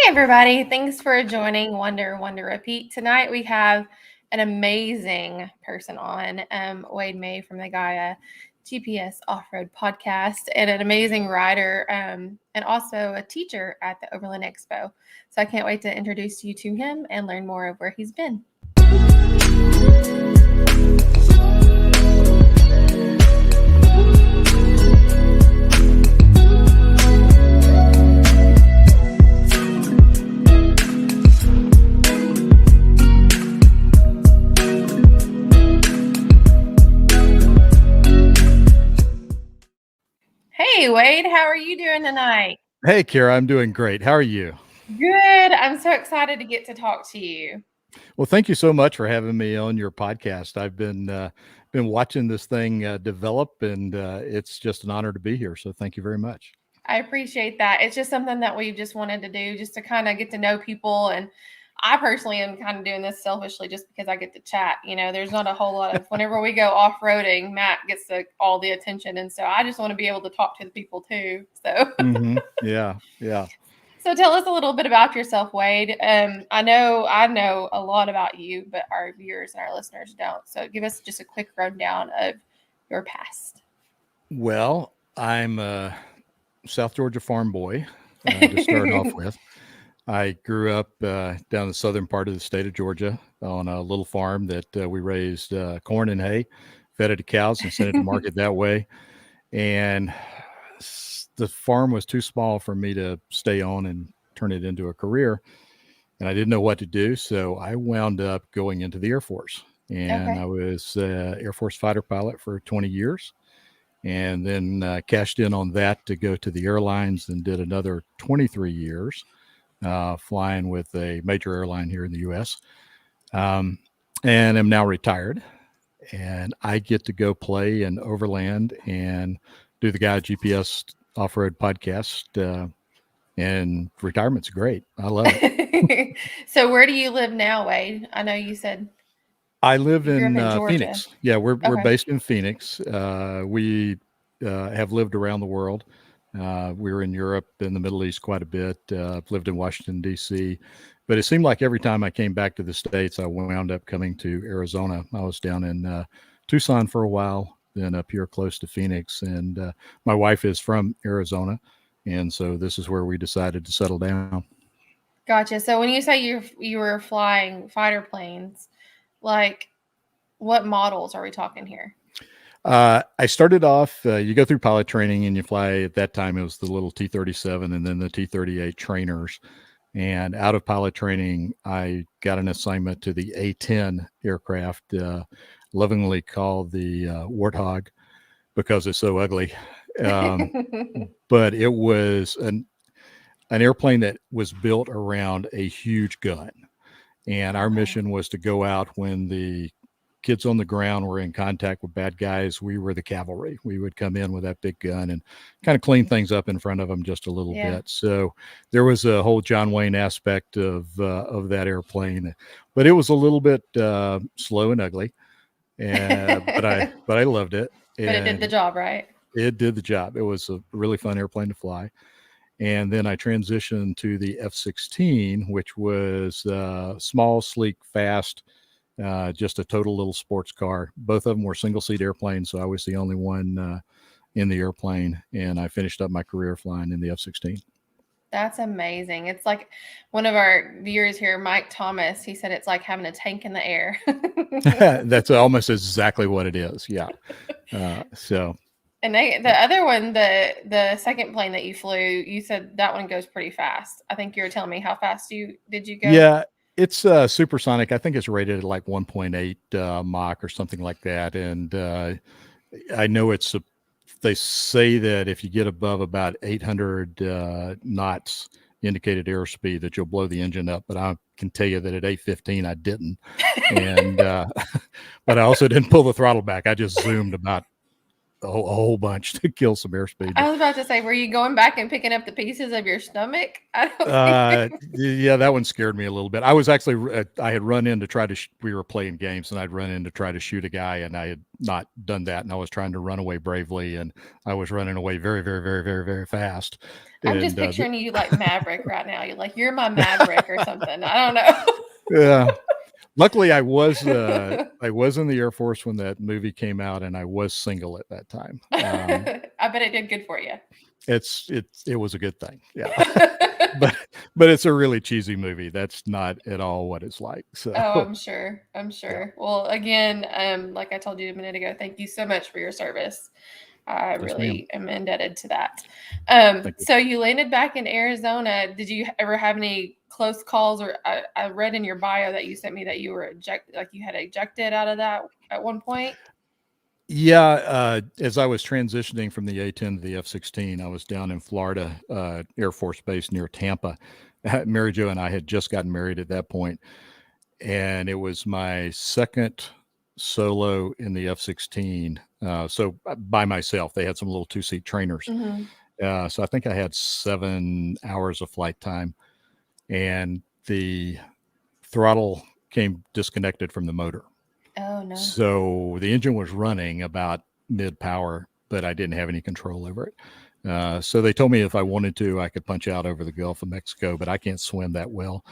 everybody. Thanks for joining Wonder Repeat. Tonight we have an amazing person on, Wade May from the Gaia GPS Off-Road Podcast, and an amazing rider, and also a teacher at the Overland Expo. So I can't wait to introduce you to him and learn more of where he's been. Hey, Wade, how are you doing tonight? Hey, Kara, I'm doing great. How are you? Good. I'm so excited to get to talk to you. Well, thank you so much for having me on your podcast. I've been watching this thing develop, and it's just an honor to be here. So thank you very much. I appreciate that. It's just something that we've just wanted to do, just to kind of get to know people. And I personally am kind of doing this selfishly just because I get to chat. You know, there's not a whole lot of, whenever we go off-roading, Matt gets all the attention. And so I just want to be able to talk to the people too. So Yeah. So tell us a little bit about yourself, Wade. I know a lot about you, but our viewers and our listeners don't. So give us just a quick rundown of your past. Well, I'm a South Georgia farm boy to start off with. I grew up down the southern part of the state of Georgia on a little farm that we raised corn and hay, fed it to cows and sent it to market that way. And the farm was too small for me to stay on and turn it into a career. And I didn't know what to do. So I wound up going into the Air Force. And I was Air Force fighter pilot for 20 years. And then cashed in on that to go to the airlines and did another 23 years flying with a major airline here in the U.S. And am now retired. And I get to go play in Overland and do the Gaia GPS Off-Road Podcast. And retirement's great. I love it. So where do you live now, Wade? I know you said I live in Phoenix. Yeah, we're based in Phoenix. We have lived around the world. We were in Europe, in the Middle East quite a bit. I've lived in Washington, D.C. But it seemed like every time I came back to the States, I wound up coming to Arizona. I was down in Tucson for a while, then up here close to Phoenix. And my wife is from Arizona. And so this is where we decided to settle down. Gotcha. So when you say you were flying fighter planes, like what models are we talking here? I started off, you go through pilot training and you fly. At that time, it was the little T-37 and then the T-38 trainers. And out of pilot training, I got an assignment to the A-10 aircraft, lovingly called the Warthog because it's so ugly. But it was an airplane that was built around a huge gun. And our mission was to go out when the kids on the ground were in contact with bad guys. We were the cavalry. We would come in with that big gun and kind of clean things up in front of them just a little bit. So there was a whole John Wayne aspect of that airplane, but it was a little bit slow and ugly. And but I loved it. But it did the job, right? It did the job. It was a really fun airplane to fly. And then I transitioned to the F-16, which was small, sleek, fast, just a total little sports car. Both of them were single-seat airplanes, so I was the only one in the airplane, and I finished up my career flying in the F-16. That's amazing. It's like one of our viewers here, Mike Thomas, he said it's like having a tank in the air. That's almost exactly what it is, yeah. And the other one, the second plane that you flew, you said that one goes pretty fast. I think you were telling me how fast did you go? Yeah, it's supersonic. I think it's rated at like 1.8 Mach or something like that. And I know they say that if you get above about 800 knots indicated airspeed that you'll blow the engine up. But I can tell you that at 815, I didn't. And but I also didn't pull the throttle back. I just zoomed about a whole bunch to kill some airspeed. I was about to say, were you going back and picking up the pieces of your stomach? I don't think. Yeah, that one scared me a little bit. I was actually, I had run in to try to, we were playing games and I'd run in to try to shoot a guy and I had not done that. And I was trying to run away bravely and I was running away very, very, very, very, very fast. I'm just picturing you like Maverick right now. You're my Maverick or something. I don't know. Yeah. Luckily, I was in the Air Force when that movie came out, and I was single at that time. I bet it did good for you. It was a good thing, yeah. but it's a really cheesy movie. That's not at all what it's like. So. Oh, I'm sure. Yeah. Well, again, like I told you a minute ago, thank you so much for your service. I really am indebted to that. So you landed back in Arizona. Did you ever have any close calls? Or I read in your bio that you sent me that you were you had ejected out of that at one point. Yeah, as I was transitioning from the A-10 to the F-16, I was down in Florida Air Force Base near Tampa. Mary Jo and I had just gotten married at that point, and it was my second solo in the F-16. So by myself, they had some little 2-seat trainers. Mm-hmm. So I think I had 7 hours of flight time, and the throttle came disconnected from the motor. Oh, no. So the engine was running about mid power, but I didn't have any control over it. So they told me if I wanted to, I could punch out over the Gulf of Mexico, but I can't swim that well.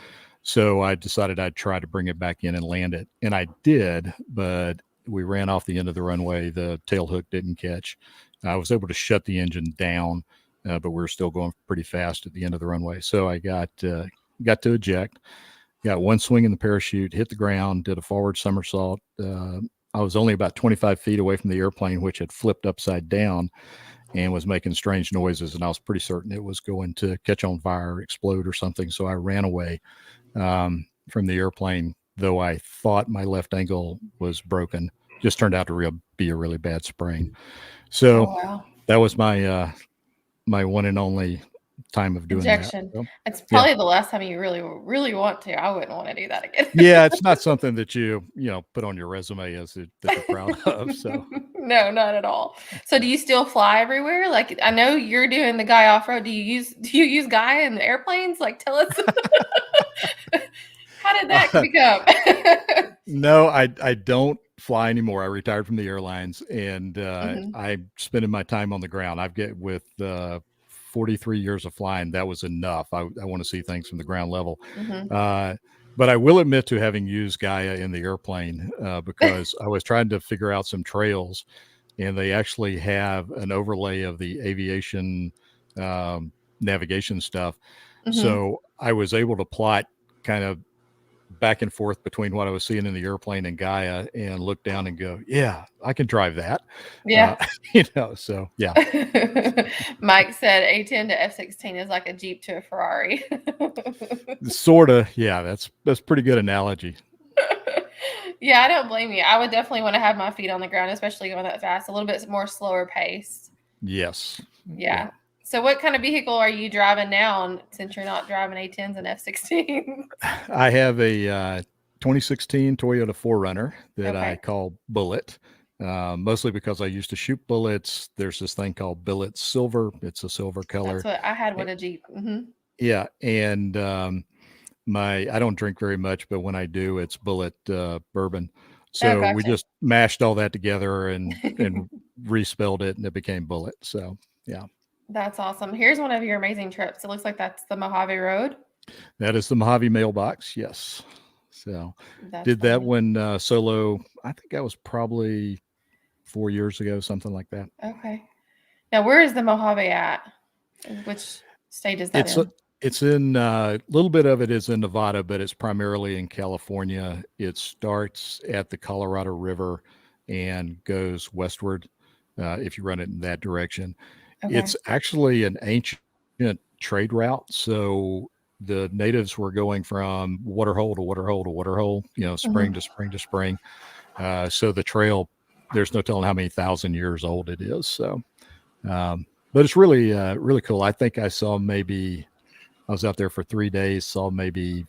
So I decided I'd try to bring it back in and land it. And I did, but we ran off the end of the runway. The tail hook didn't catch. I was able to shut the engine down, but we were still going pretty fast at the end of the runway. So I got to eject. Got one swing in the parachute, hit the ground, did a forward somersault. I was only about 25 feet away from the airplane, which had flipped upside down and was making strange noises. And I was pretty certain it was going to catch on fire, explode or something. So I ran away from the airplane, though I thought my left ankle was broken. Just turned out to be a really bad sprain. So that was my my one and only time of doing ejection. That. So, it's probably the last time you really want to. I wouldn't want to do that again. Yeah, it's not something that you put on your resume that you're proud of. So no, not at all. So do you still fly everywhere? Like I know you're doing the Gaia off road. Do you use Gaia in the airplanes? Like tell us how did that become? No, I don't fly anymore. I retired from the airlines and I'm spending my time on the ground. I've get with 43 years of flying, that was enough. I want to see things from the ground level. But I will admit to having used Gaia in the airplane because I was trying to figure out some trails, and they actually have an overlay of the aviation navigation stuff. So I was able to plot kind of back and forth between what I was seeing in the airplane and Gaia and look down and go, yeah, I can drive that. Yeah. So yeah. Mike said A-10 to F-16 is like a Jeep to a Ferrari. Sort of. Yeah. That's pretty good analogy. Yeah. I don't blame you. I would definitely want to have my feet on the ground, especially going that fast, a little bit more slower pace. Yes. Yeah. So what kind of vehicle are you driving now since you're not driving A-10s and F-16s? I have a 2016 Toyota 4Runner that I call Bullet, mostly because I used to shoot bullets. There's this thing called Bullet Silver. It's a silver color. That's what I had with a Jeep. Yeah. And I don't drink very much, but when I do, it's Bullet bourbon. So we just mashed all that together and respelled it, and it became Bullet. So, yeah. That's awesome. Here's one of your amazing trips. It looks like that's the Mojave Road. That is the Mojave mailbox. Yes. So did that one solo. I think that was probably 4 years ago, something like that. Okay. Now, where is the Mojave at? Which state is that in? It's in a little bit of it is in Nevada, but it's primarily in California. It starts at the Colorado River and goes westward if you run it in that direction. Okay. It's actually an ancient trade route. So the natives were going from waterhole to waterhole to waterhole, spring to spring to spring. So the trail, there's no telling how many thousand years old it is. So, but it's really, really cool. I think I was out there for 3 days, saw maybe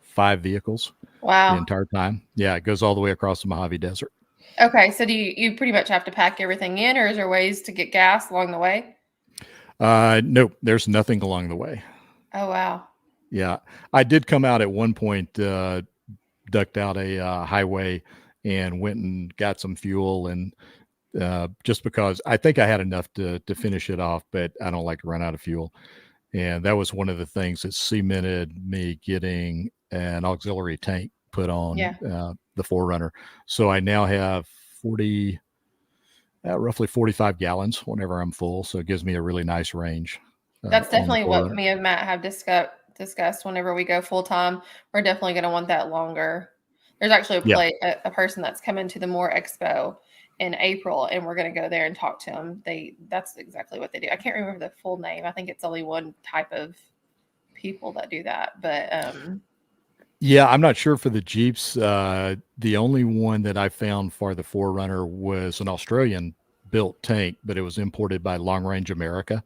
5 vehicles. Wow. The entire time. Yeah. It goes all the way across the Mojave Desert. Okay, so do you pretty much have to pack everything in, or is there ways to get gas along the way? Nope, there's nothing along the way. Oh wow. Yeah, I did come out at one point, ducked out a highway and went and got some fuel, and just because I think I had enough to finish it off, but I don't like to run out of fuel. And that was one of the things that cemented me getting an auxiliary tank put on Yeah. the 4Runner. So I now have 40, roughly 45 gallons whenever I'm full. So it gives me a really nice range That's on the definitely what 4Runner. me and Matt have discussed whenever we go full time. We're definitely going to want that longer. There's actually Yeah. a person that's coming to the Moore Expo in April, and we're going to go there and talk to them. That's exactly what they do. I can't remember the full name. I think it's only one type of people that do that, but Yeah, I'm not sure for the Jeeps. The only one that I found for the 4Runner was an Australian built tank, but it was imported by Long Range America.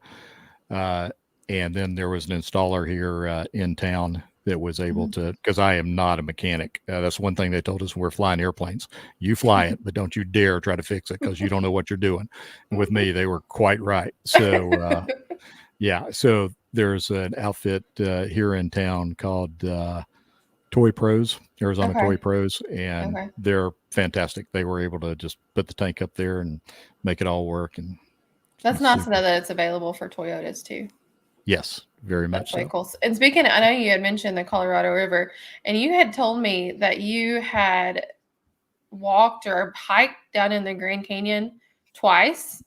And then there was an installer here in town that was able to, because I am not a mechanic. That's one thing they told us when we're flying airplanes. You fly it, but don't you dare try to fix it because you don't know what you're doing. And with me, they were quite right. So, yeah, so there's an outfit here in town called Toy Pros, Arizona Toy okay, Pros, and okay. they're fantastic. They were able to just put the tank up there and make it all work. And That's it's nice to super. know that it's available for Toyotas too. Yes, very That's much way so. cool. And speaking, I know you had mentioned the Colorado River, and you had told me that you had walked or hiked down in the Grand Canyon twice.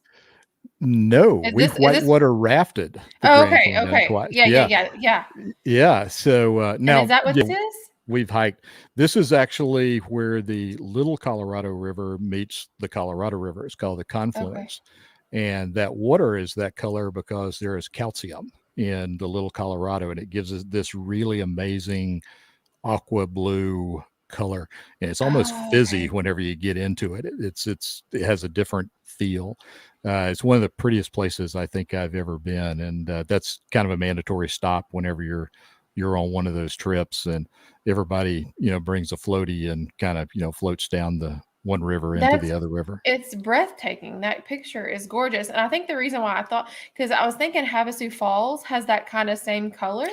No, we Is this? whitewater rafted the Oh, Grand okay, Canyon okay, twice. yeah, yeah, Yeah, yeah, yeah. yeah. So And is now, that what yeah, this is? we've hiked. This is actually where the Little Colorado River meets the Colorado River. It's called the Okay. confluence, and that water is that color because there is calcium in the Little Colorado, and it gives us this really amazing aqua blue color, and it's almost Oh, fizzy okay. whenever you get into it. It has a different feel. It's one of the prettiest places I think I've ever been, and that's kind of a mandatory stop whenever you're on one of those trips, and everybody brings a floaty and kind of floats down the one river into the That's other river. It's breathtaking. That picture is gorgeous. And I think the reason why I thought, because I was thinking Havasu Falls has that kind of same color.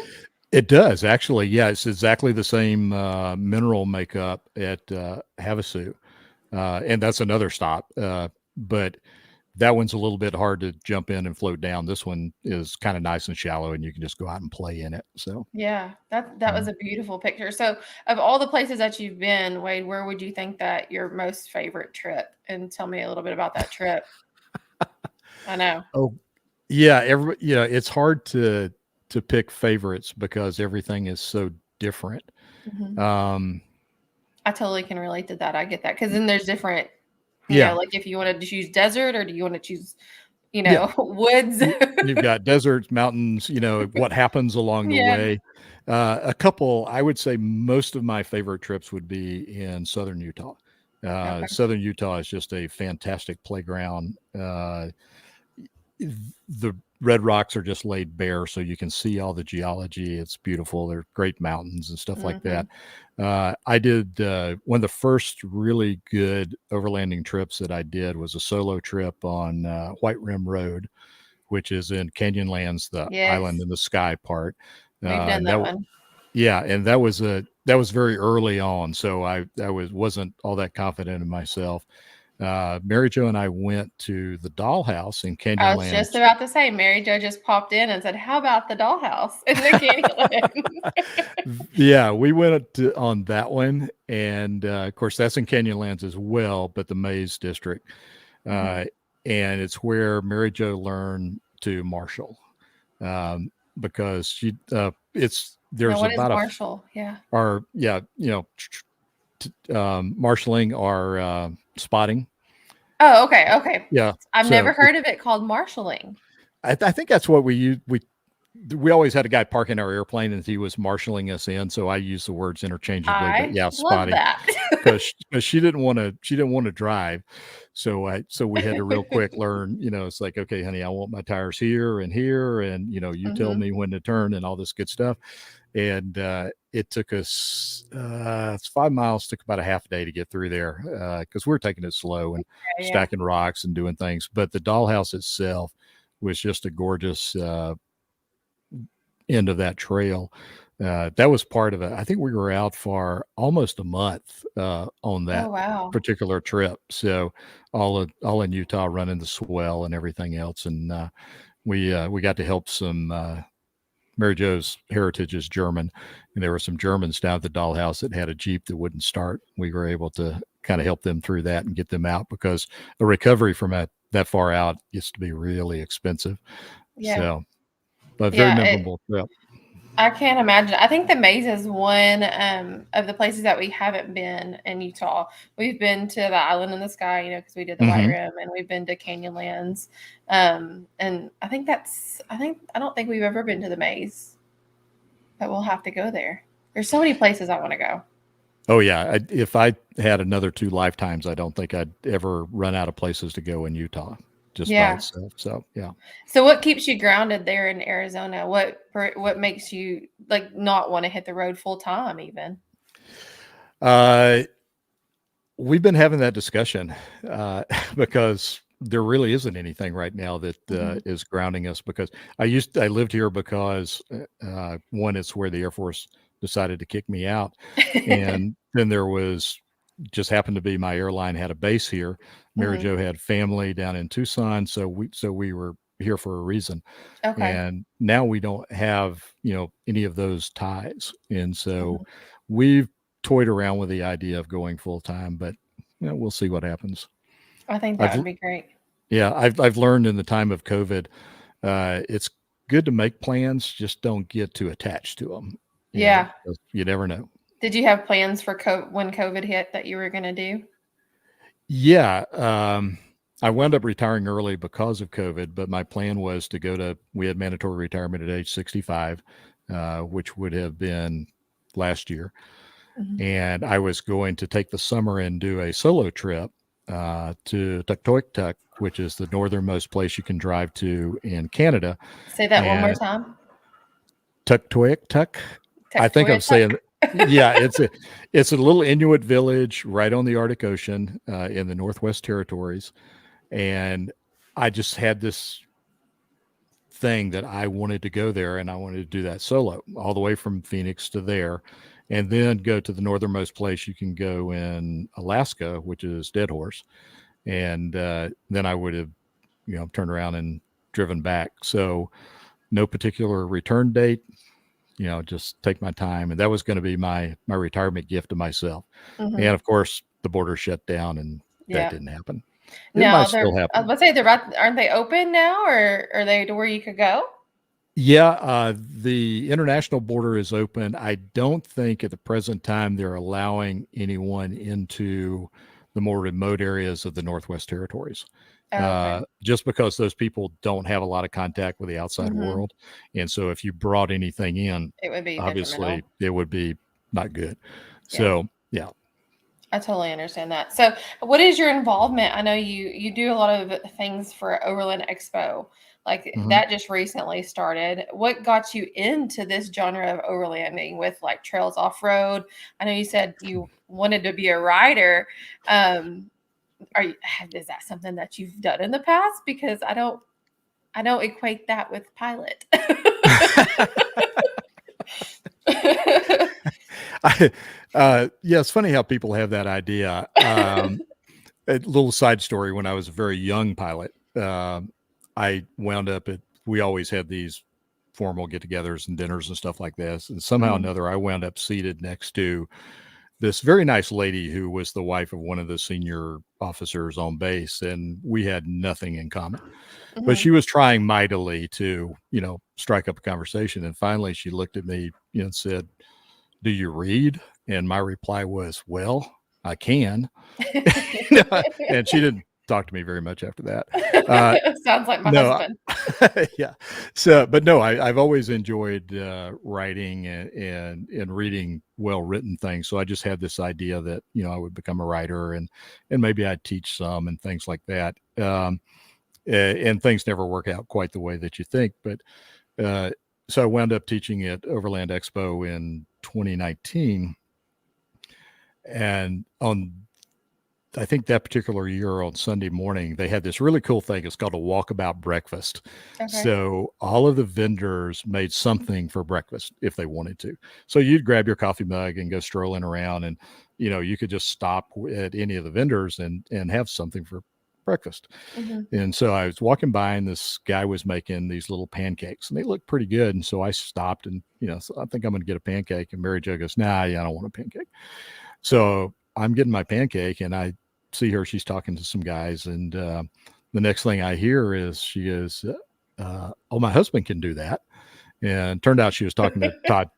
It does actually. Yeah, it's exactly the same mineral makeup at Havasu, and that's another stop. But that one's a little bit hard to jump in and float down. This one is kind of nice and shallow, and you can just go out and play in it. So, Yeah, that was mm. a beautiful picture. So, of all the places that you've been, Wade, where would you think that your most favorite trip? And tell me a little bit about that trip. I know. Oh, yeah, it's hard to pick favorites because everything is so different. Mhm. Um, I totally can relate to that. I get that because then there's different, yeah, like if you wanted to choose desert or do you want to choose, yeah. woods? You've got deserts, mountains, what happens along the Yeah. way. A couple, I would say most of my favorite trips would be in southern Utah. Okay. Southern Utah is just a fantastic playground. The red rocks are just laid bare, so you can see all the geology. It's beautiful. There are great mountains and stuff like that. Mhm. I did one of the first really good overlanding trips that I did was a solo trip on White Rim Road, which is in Canyonlands, the island Yes, in the sky part. we've done And that one. yeah, and that was very early on, so I wasn't all that confident in myself. Mary Jo and I went to the Dollhouse in I was just Canyonlands. about to say, Mary Jo just popped in and said, "How about the dollhouse in the Candyland?" Yeah, we went on that one, and of course that's in Canyonlands as well, but the Maze District, Mhm. uh, and it's where Mary Jo learned to marshal, because Now, there's what is about Marshall? Yeah. or yeah, marshaling or spotting. Oh, okay, okay. Yeah, I've never so heard of it called marshalling. I think that's what we use. we always had a guy parking our airplane and he was marshaling us in. So I use the words interchangeably, but I yeah, love spotty, that. because she didn't want to drive. So we had to real quick learn, it's like, okay, honey, I want my tires here and here. And, you tell me when to turn and all this good stuff. And it took us 5 miles, took about a half a day to get through there because we were taking it slow and Yeah. stacking rocks and doing things. But the dollhouse itself was just a gorgeous end of that trail. That was part of it. I think we were out for almost a month on that Oh, wow. particular trip. So all in Utah, running the swell and everything else. And we got to help some. Mary Jo's heritage is German, and there were some Germans down at the dollhouse that had a Jeep that wouldn't start. We were able to kind of help them through that and get them out, because a recovery from that far out used to be really expensive. Yeah. So, but very memorable trip. I can't imagine. I think the Maze is one of the places that we haven't been in Utah. We've been to the Island in the Sky, because we did the White Rim, and we've been to Canyonlands. And I don't think we've ever been to the Maze, but we'll have to go there. There's so many places I want to go. Oh yeah. If I had another 2 lifetimes, I don't think I'd ever run out of places to go in Utah. Just by itself. So yeah. So what keeps you grounded there in Arizona? What makes you not want to hit the road full time even? We've been having that discussion because there really isn't anything right now that is grounding us, because I lived here because one, it's where the Air Force decided to kick me out. And then there was just happened to be my airline had a base here. Mary Jo had family down in Tucson. So we were here for a reason. Okay. And now we don't have, any of those ties. And so we've toyed around with the idea of going full time, but we'll see what happens. I think that would be great. Yeah. I've learned in the time of COVID, it's good to make plans, just don't get too attached to them. You never know. Did you have plans for when COVID hit that you were going to do? Yeah. I wound up retiring early because of COVID, but my plan was to we had mandatory retirement at age 65, which would have been last year. And I was going to take the summer and do a solo trip to Tuktoyaktuk, which is the northernmost place you can drive to in Canada. Say that one more time. Tuktoyaktuk. I think I'm saying, yeah, it's a little Inuit village right on the Arctic Ocean in the Northwest Territories. And I just had this thing that I wanted to go there, and I wanted to do that solo all the way from Phoenix to there, and then go to the northernmost place you can go in Alaska, which is Dead Horse. And then I would have, turned around and driven back. So no particular return date. Just take my time. And that was going to be my retirement gift to myself. And of course, the border shut down, and that didn't happen. It might still happen. I was about to say, aren't they open now, or are they to where you could go? Yeah, the international border is open. I don't think at the present time they're allowing anyone into the more remote areas of the Northwest Territories. Just because those people don't have a lot of contact with the outside world. And so if you brought anything in, it would be obviously it would be not good. Yeah. So, yeah. I totally understand that. So what is your involvement? I know you do a lot of things for Overland Expo. That just recently started. What got you into this genre of overlanding with trails off-road? I know you said you wanted to be a rider. Is that something that you've done in the past? Because I don't equate that with pilot. Yeah, it's funny how people have that idea. A little side story: when I was a very young pilot, I wound up we always had these formal get-togethers and dinners and stuff like this, and somehow or another, I wound up seated next to this very nice lady who was the wife of one of the senior officers on base, and we had nothing in common. But she was trying mightily to, strike up a conversation. And finally, she looked at me and said, "Do you read?" And my reply was, "Well, I can." And she talk to me very much after that. Sounds like my No, husband. yeah. So, but no, I've always enjoyed writing and reading well-written things. So I just had this idea that, I would become a writer and maybe I'd teach some and things like that. And things never work out quite the way that you think. But so I wound up teaching at Overland Expo in 2019. And I think that particular year on Sunday morning, they had this really cool thing. It's called a walkabout breakfast. Okay. So all of the vendors made something for breakfast if they wanted to. So you'd grab your coffee mug and go strolling around, and you could just stop at any of the vendors and have something for breakfast. Mm-hmm. And so I was walking by, and this guy was making these little pancakes, and they looked pretty good. And so I stopped, and so I think I'm going to get a pancake. And Mary Jo goes, "Nah, yeah, I don't want a pancake." So I'm getting my pancake, and I see her. She's talking to some guys, and the next thing I hear is she goes, "Oh, my husband can do that." And turned out she was talking to Todd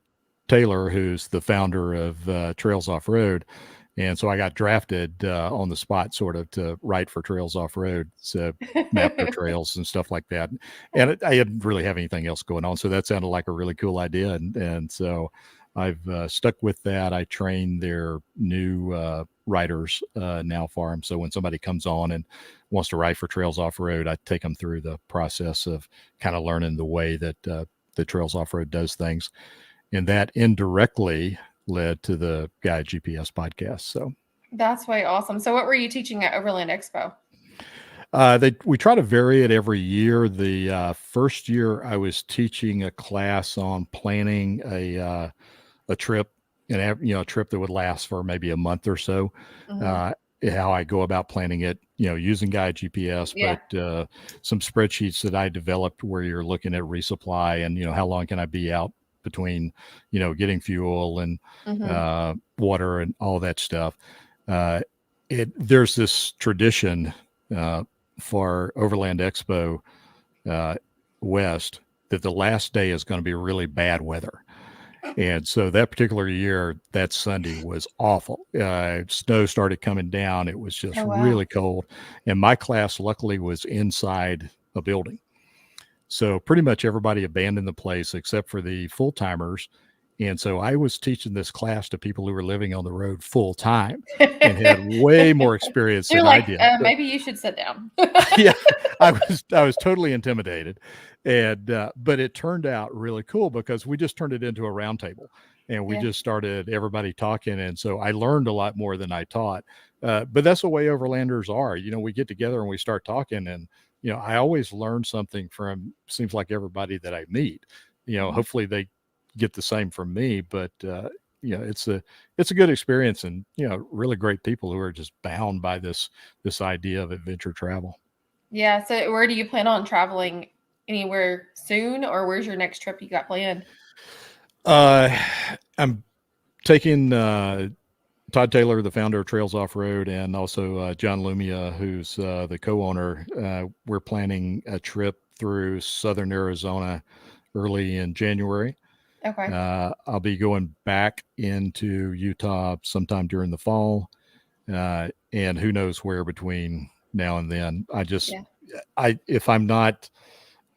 Taylor, who's the founder of Trails Off Road. And so I got drafted on the spot, sort of, to write for Trails Off Road, so map their trails and stuff like that. And I didn't really have anything else going on, so that sounded like a really cool idea. And so I've stuck with that. I train their new writers now for them. So when somebody comes on and wants to write for Trails Off Road, I take them through the process of kind of learning the way that the Trails Off Road does things. And that indirectly led to the Gaia GPS podcast. So that's way awesome. So what were you teaching at Overland Expo? We try to vary it every year. The first year I was teaching a class on planning a trip, and a trip that would last for maybe a month or so. Mm-hmm. How I go about planning it, using Gaia GPS, but some spreadsheets that I developed where you're looking at resupply and how long can I be out between getting fuel and mm-hmm. Water and all that stuff. There's this tradition for Overland Expo West that the last day is going to be really bad weather. And so that particular year, that Sunday was awful. Snow started coming down. It was just really cold. And my class, luckily, was inside a building. So pretty much everybody abandoned the place except for the full-timers. And so I was teaching this class to people who were living on the road full time and had way more experience than I did. Maybe you should sit down. Yeah, I was totally intimidated. And but it turned out really cool because we just turned it into a round table, and we just started everybody talking. And so I learned a lot more than I taught. But that's the way Overlanders are. We get together and we start talking, and I always learn something from, seems like, everybody that I meet. Hopefully they get the same from me, but it's a good experience, and really great people who are just bound by this idea of adventure travel. Yeah. So where do you plan on traveling? Anywhere soon, or where's your next trip you got planned? I'm taking Todd Taylor, the founder of Trails Off Road, and also John Lumia, who's the co-owner. We're planning a trip through southern Arizona early in January. Okay. I'll be going back into Utah sometime during the fall, and who knows where between now and then. If I'm not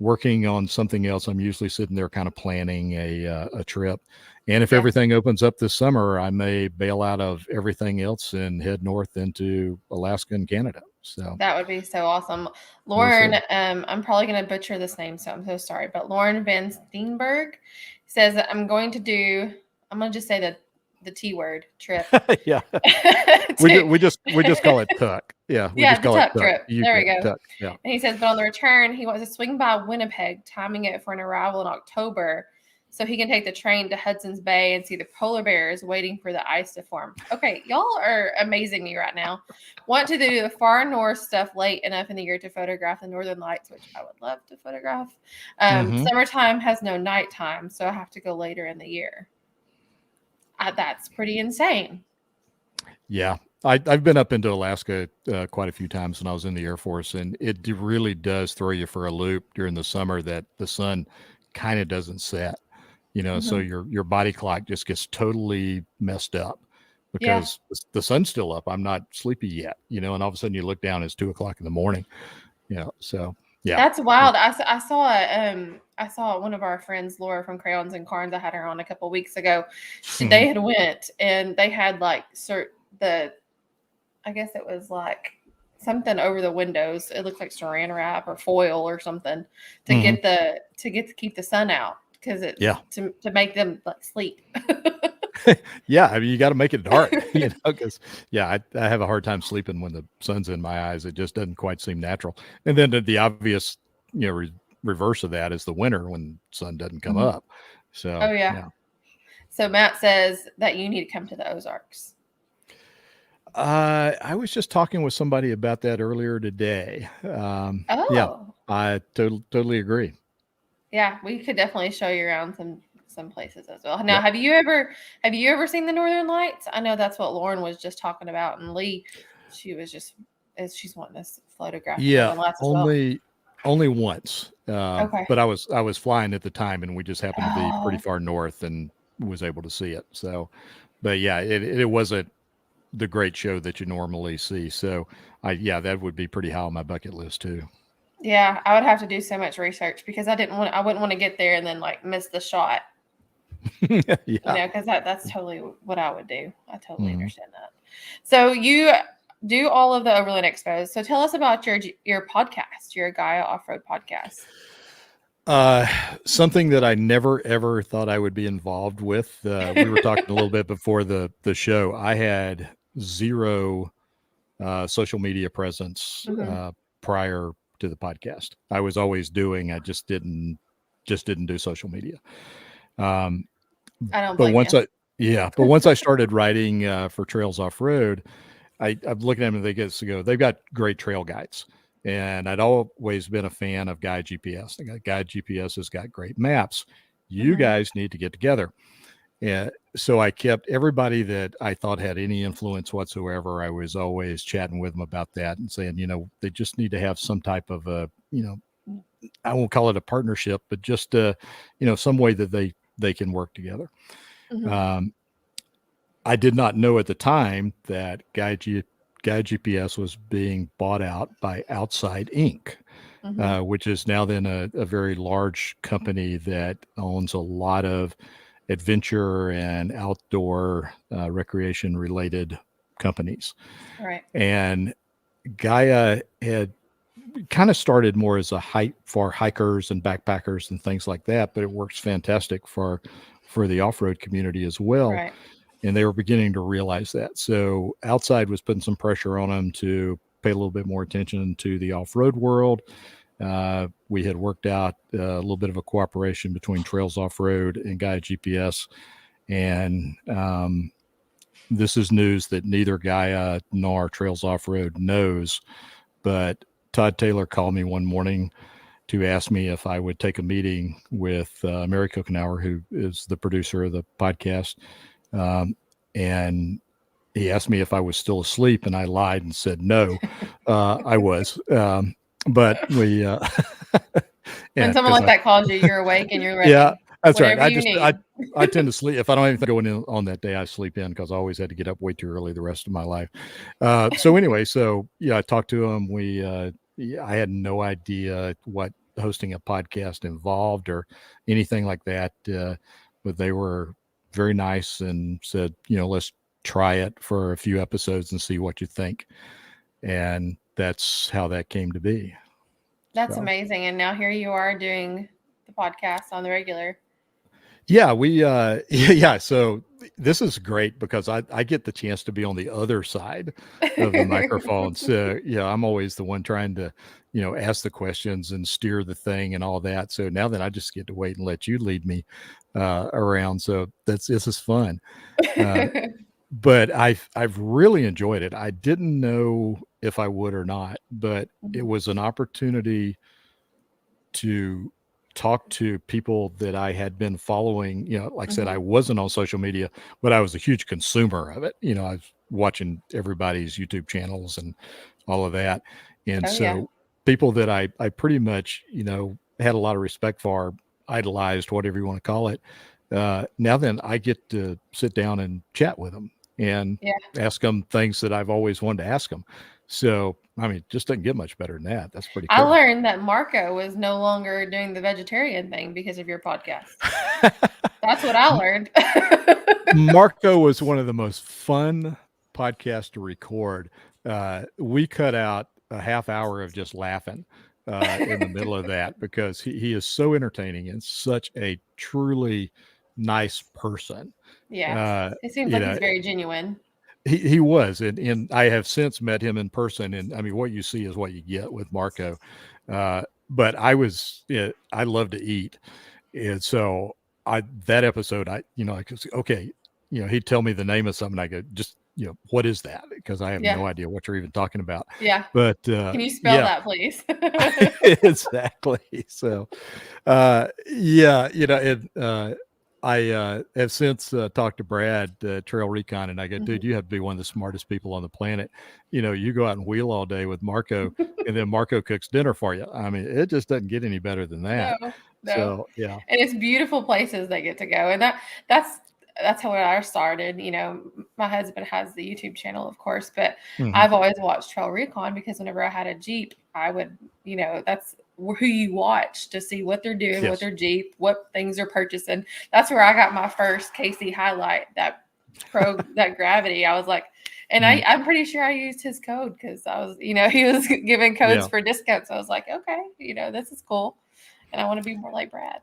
working on something else, I'm usually sitting there kind of planning a trip. And if everything opens up this summer, I may bail out of everything else and head north into Alaska and Canada. So that would be so awesome. Lauren, I'm probably going to butcher this name, so I'm so sorry. But Lauren Van Steenberg says that I'm going to just say the T word trip. Yeah. we just call it tuck. Yeah. We just call the tuck it trip. There we go. Tuck. Yeah. And he says, but on the return, he wants to swing by Winnipeg, timing it for an arrival in October, so he can take the train to Hudson's Bay and see the polar bears waiting for the ice to form. Okay, y'all are amazing me right now. Want to do the far north stuff late enough in the year to photograph the northern lights, which I would love to photograph. Summertime has no nighttime, so I have to go later in the year. That's pretty insane. Yeah. I've been up into Alaska quite a few times when I was in the Air Force, and it really does throw you for a loop during the summer that the sun kind of doesn't set. So your body clock just gets totally messed up because the sun's still up. I'm not sleepy yet, and all of a sudden you look down, it's 2:00 in the morning, so yeah. That's wild. I saw one of our friends, Laura from Crayons and Carns. I had her on a couple weeks ago. They had went and they had like I guess it was like something over the windows. It looked like saran wrap or foil or something to keep the sun out, because it's to make them like sleep. Yeah, I mean, you got to make it dark, because I have a hard time sleeping when the sun's in my eyes. It just doesn't quite seem natural. And then the obvious, reverse of that is the winter when the sun doesn't come up. So, So Matt says that you need to come to the Ozarks. I was just talking with somebody about that earlier today. Yeah, I totally agree. Yeah, we could definitely show you around some places as well. Now, have you ever seen the Northern Lights? I know that's what Lauren was just talking about, and Lee, she's wanting this photograph. Yeah, only once. Okay. But I was flying at the time, and we just happened to be pretty far north and was able to see it. So, but yeah, it wasn't the great show that you normally see. So that would be pretty high on my bucket list too. Yeah, I would have to do so much research, because I wouldn't want to get there and then like miss the shot. Because that's totally what I would do. I totally understand that. So you do all of the Overland Expos. So tell us about your podcast, your Gaia Off-Road podcast. Something that I never ever thought I would be involved with. We were talking a little bit before the show. I had zero social media presence prior to the podcast. I was always doing. I just didn't do social media. I don't blame you. But once I started writing for Trails Off-Road, I'm looking at them and they've got great trail guides. And I'd always been a fan of Guide GPS. Guide GPS has got great maps. You guys need to get together. And so I kept everybody that I thought had any influence whatsoever. I was always chatting with them about that and saying, they just need to have some type of I won't call it a partnership, but just some way that they can work together. I did not know at the time that Guide GPS was being bought out by Outside Inc., which is now then a very large company that owns a lot of adventure and outdoor recreation related companies. Right. And Gaia had kind of started more as a hike for hikers and backpackers and things like that, but it works fantastic for the off-road community as well. Right. And they were beginning to realize that. So Outside was putting some pressure on them to pay a little bit more attention to the off-road world. We had worked out a little bit of a cooperation between Trails Off-Road and Gaia GPS. And this is news that neither Gaia nor Trails Off-Road knows. But Todd Taylor called me one morning to ask me if I would take a meeting with Mary Kuchenauer, who is the producer of the podcast. And he asked me if I was still asleep, and I lied and said no. I was. But we when someone like that calls you, you're awake and you're ready. Yeah, that's right. I tend to sleep. If I don't have anything going in on that day, I sleep in, because I always had to get up way too early the rest of my life. So anyway, I talked to him. I had no idea what hosting a podcast involved or anything like that. But they were very nice and said, let's try it for a few episodes and see what you think. And that's how that came to be. That's amazing. And now here you are doing the podcast on the regular. Yeah, so this is great because I get the chance to be on the other side of the microphone. So, I'm always the one trying to, ask the questions and steer the thing and all that. So now that I just get to wait and let you lead me around. So this is fun. But I've really enjoyed it. I didn't know if I would or not, but it was an opportunity to talk to people that I had been following. Like I said, I wasn't on social media, but I was a huge consumer of it. I was watching everybody's YouTube channels and all of that. And people that I pretty much, had a lot of respect for, idolized, whatever you want to call it. Now then I get to sit down and chat with them. and Yeah. ask them things that I've always wanted to ask them. So, I mean, it just doesn't get much better than that. That's pretty I cool. learned that Marco was no longer doing the vegetarian thing because of your podcast. That's what I learned. Marco was one of the most fun podcasts to record. We cut out a half hour of just laughing in the middle of that because he is so entertaining and such a truly nice person. Yeah. It seems You like know, he's very genuine. he was, and I have since met him in person, and I mean, what you see is what you get with Marco. But I love to eat, and so that episode, I could say, okay, he'd tell me the name of something, I go, just, what is that? Because I have no idea what you're even talking about. Yeah. But Can you spell that, please? exactly. So, I have since talked to Brad, Trail Recon, and I go, dude, you have to be one of the smartest people on the planet. You go out and wheel all day with Marco, and then Marco cooks dinner for you. I mean, it just doesn't get any better than that. No. So, yeah. And it's beautiful places they get to go. And that's how I started. My husband has the YouTube channel, of course, but I've always watched Trail Recon because whenever I had a Jeep, I would, that's who you watch to see what they're doing with their Jeep, what things they're purchasing. That's where I got my first KC Highlight, that Gravity. I was like, and I'm pretty sure I used his code because I was, he was giving codes for discounts. So I was like, okay, this is cool. And I want to be more like Brad.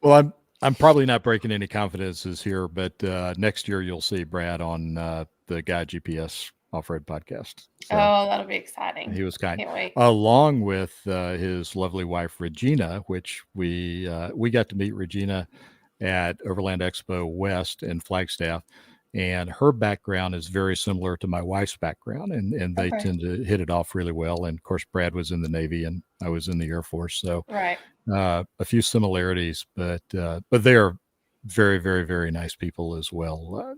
Well, I'm probably not breaking any confidences here, but next year you'll see Brad on the Guy GPS Off-Road podcast. So that'll be exciting. He was kind. Can't wait. Along with his lovely wife Regina, which we got to meet Regina at Overland Expo West in Flagstaff, and her background is very similar to my wife's background, and they tend to hit it off really well. And of course, Brad was in the Navy and I was in the Air Force, so a few similarities, but they are very, very, very nice people as well.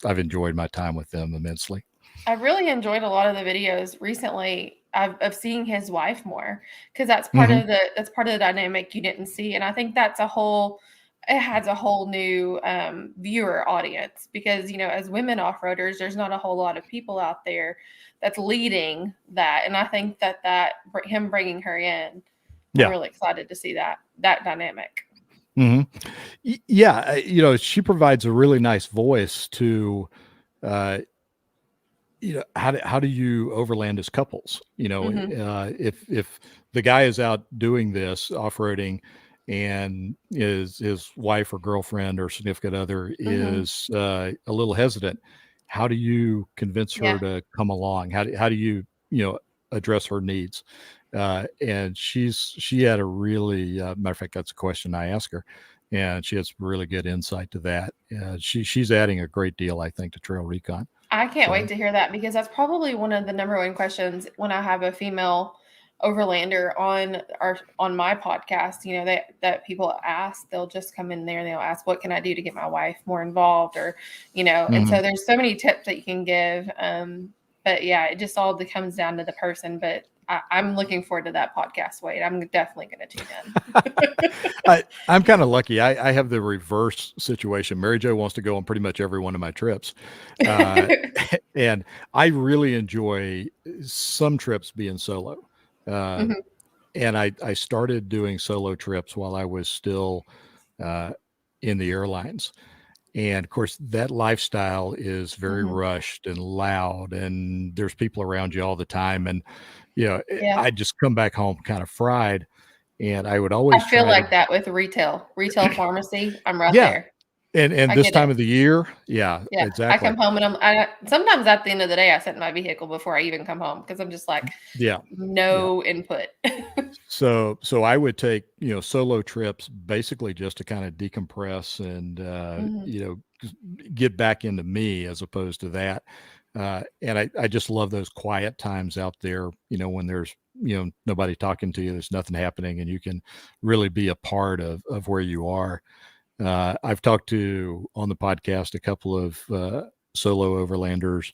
I've enjoyed my time with them immensely. I've really enjoyed a lot of the videos recently of seeing his wife more, because that's part of the dynamic you didn't see, and I think it has a whole new viewer audience because, as women off-roaders, there's not a whole lot of people out there that's leading that. And I think that him bringing her in, I'm really excited to see that dynamic. Yeah. She provides a really nice voice to, how do you overland as couples? If the guy is out doing this off-roading and his wife or girlfriend or significant other is a little hesitant, how do you convince her to come along? How do you address her needs? And she had a really matter of fact, that's a question I asked her, and she has really good insight to that. She's adding a great deal, I think, to Trail Recon. I can't wait to hear that, because that's probably one of the number one questions when I have a female overlander on my podcast, that people ask. They'll just come in there and they'll ask, what can I do to get my wife more involved, or and so there's so many tips that you can give, but yeah, it just all comes down to the person. But I'm looking forward to that podcast, Wade. I'm definitely going to tune in. I'm kind of lucky. I have the reverse situation. Mary Jo wants to go on pretty much every one of my trips. And I really enjoy some trips being solo. And I started doing solo trips while I was still in the airlines. And of course, that lifestyle is very rushed and loud, and there's people around you all the time. And, I just come back home kind of fried. And I would always feel like that with retail pharmacy. I'm right there. And this time of the year, exactly. I come home and sometimes at the end of the day, I sit in my vehicle before I even come home, because I'm just like, no input. So I would take, solo trips basically just to kind of decompress and, get back into me as opposed to that. And I just love those quiet times out there, when there's, nobody talking to you, there's nothing happening, and you can really be a part of where you are. I've talked to on the podcast a couple of solo overlanders,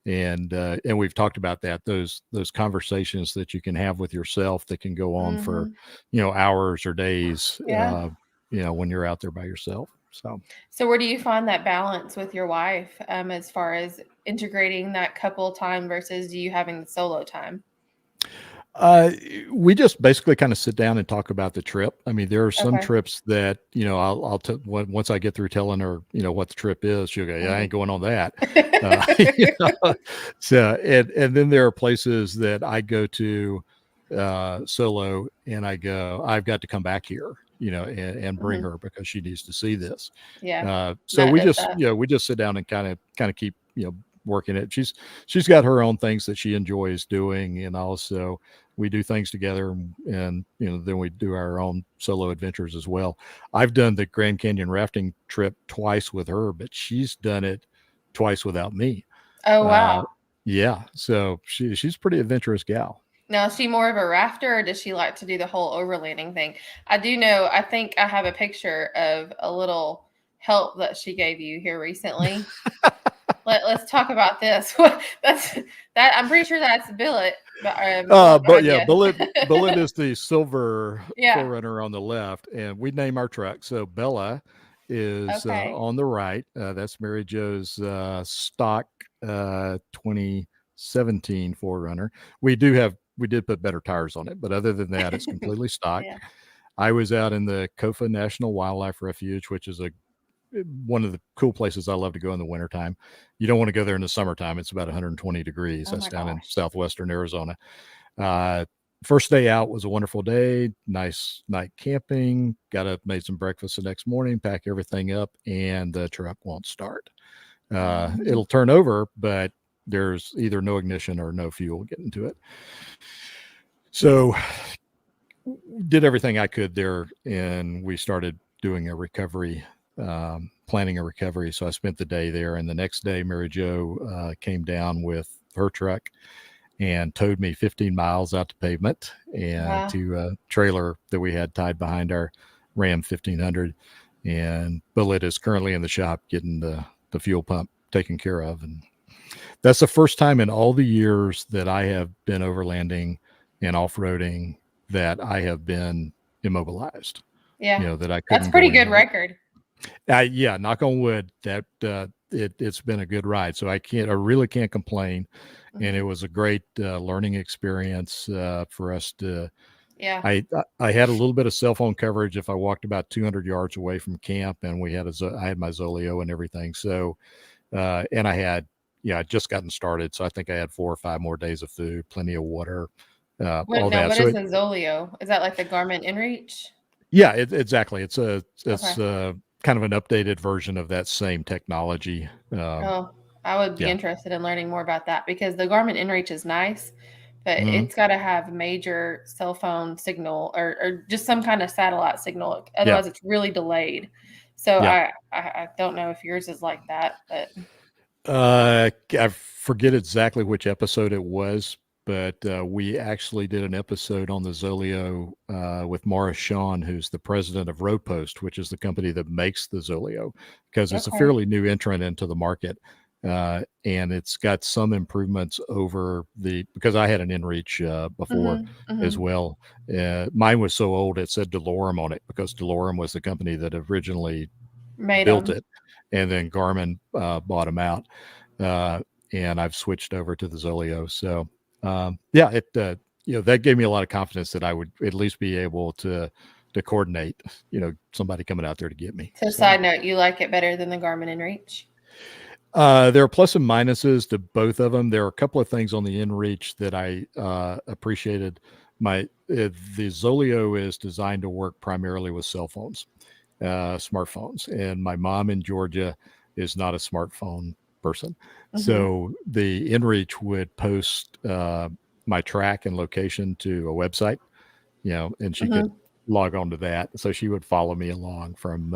and we've talked about that, those conversations that you can have with yourself that can go on for hours or days when you're out there by yourself. So where do you find that balance with your wife as far as integrating that couple time versus you having the solo time? Uh, we just basically kind of sit down and talk about the trip. I mean, there are some Okay. trips that, once I get through telling her, what the trip is, she'll go, yeah, I Mhm. ain't going on that. You know, so, and then there are places that I go to solo and I go, I've got to come back here, and bring Mhm. her because she needs to see this. Yeah, So that we does just, that. we just sit down and kind of keep, working it. She's got her own things that she enjoys doing, and also we do things together, and then we do our own solo adventures as well. I've done the Grand Canyon rafting trip twice with her, but she's done it twice without me. Oh, Uh, wow. yeah, so she's a pretty adventurous gal. Now, is she more of a rafter or does she like to do the whole overlanding thing? I do know, I think I have a picture of a little help that she gave you here recently. Let's talk about this. That's that I'm pretty sure that's Billet. But go But ahead, yeah, yeah. Bullet is the silver Yeah. Forerunner on the left, and we name our truck. So Bella is Okay. on the right. That's Mary Jo's stock 2017 Forerunner. We did put better tires on it, but other than that, it's completely stock. Yeah. I was out in the Kofa National Wildlife Refuge, which is one of the cool places I love to go in the wintertime. You don't want to go there in the summertime. It's about 120 degrees. Oh That's my down in gosh. southwestern Arizona. Uh, First day out was a wonderful day. Nice night camping. Got up, made some breakfast the next morning, pack everything up, and the truck won't start. Mm. It'll turn over, but there's either no ignition or no fuel getting to it. So did everything I could there, and we started doing a recovery, planning a recovery. So I spent the day there, and the next day, Mary Jo came down with her truck and towed me 15 miles out to pavement and Wow. to a trailer that we had tied behind our Ram 1500. And Bullet is currently in the shop getting the fuel pump taken care of. And that's the first time in all the years that I have been overlanding and off-roading that I have been immobilized, Yeah. that I That's couldn't pretty go good anywhere. record. Yeah, knock on wood that it's been a good ride. So I really can't complain. And it Mhm. was a great learning experience for us to. Yeah. I had a little bit of cell phone coverage if I walked about 200 yards away from camp, and I had my Zoleo and everything. So and I had, I just gotten started, so I think I had 4 or 5 more days of food, plenty of water, all that. What So is a Zoleo? Is that like the Garmin InReach? yeah, exactly. It's Okay. kind of an updated version of that same technology. Oh, I would be Yeah. interested in learning more about that because the Garmin InReach is nice, but Mhm. it's got to have major cell phone signal or just some kind of satellite signal. Yeah. Otherwise, it's really delayed. So Yeah. I don't know if yours is like that, but I forget exactly which episode it was, but we actually did an episode on the Zoleo with Morris Shawn, who's the president of RoadPost, which is the company that makes the Zoleo, because it's a okay. fairly new entrant into the market. And it's got some improvements over because I had an InReach before Hmm. as Hmm. well. Mine was so old it said DeLorme on it because DeLorme was the company that originally Made built them. it, and then Garmin bought them out, uh, and I've switched over to the Zoleo. So yeah, it that gave me a lot of confidence that I would at least be able to coordinate, somebody coming out there to get me. So, So side note, you like it better than the Garmin InReach? there are plus and minuses to both of them. There are a couple of things on the InReach that I appreciated. The Zoleo is designed to work primarily with cell phones, smartphones, and my mom in Georgia is not a smartphone person. Hmm. So the InReach would post my track and location to a website, and she could Hmm. log on to that. So she would follow me along from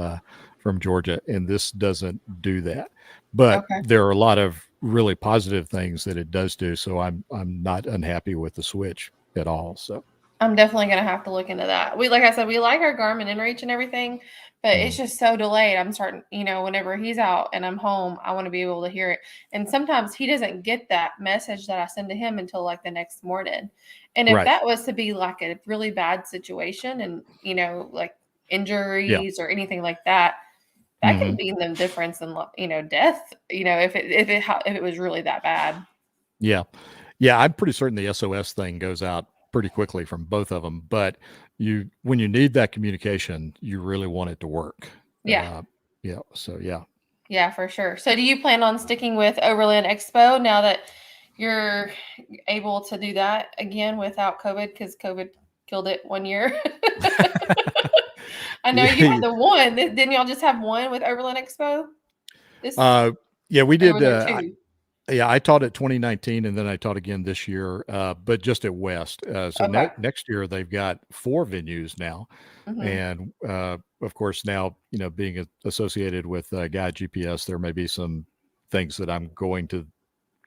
Georgia, and this doesn't do that. But Okay. there are a lot of really positive things that it does do. So I'm not unhappy with the switch at all. So I'm definitely gonna have to look into that. Like I said, we like our Garmin inReach and everything, but it's mm, just so delayed. I'm starting, whenever he's out and I'm home, I want to be able to hear it. And sometimes he doesn't get that message that I send to him until like the next morning. And if right, that was to be like a really bad situation and like yeah, injuries or anything like that, that could be the difference in, death, if it was really that bad. Yeah. Yeah. I'm pretty certain the SOS thing goes out pretty quickly from both of them, but when you need that communication, you really want it to work. Yeah. Yeah. So, yeah. Yeah, for sure. So do you plan on sticking with Overland Expo now that you're able to do that again without COVID? Because COVID killed it 1 year. I know you Yeah. had the one. Didn't y'all just have one with Overland Expo? Yeah, we Or did. were there two? Yeah, I taught at 2019, and then I taught again this year, but just at West. So Okay. next year they've got 4 venues now, and of course now being associated with Guide GPS, there may be some things that I'm going to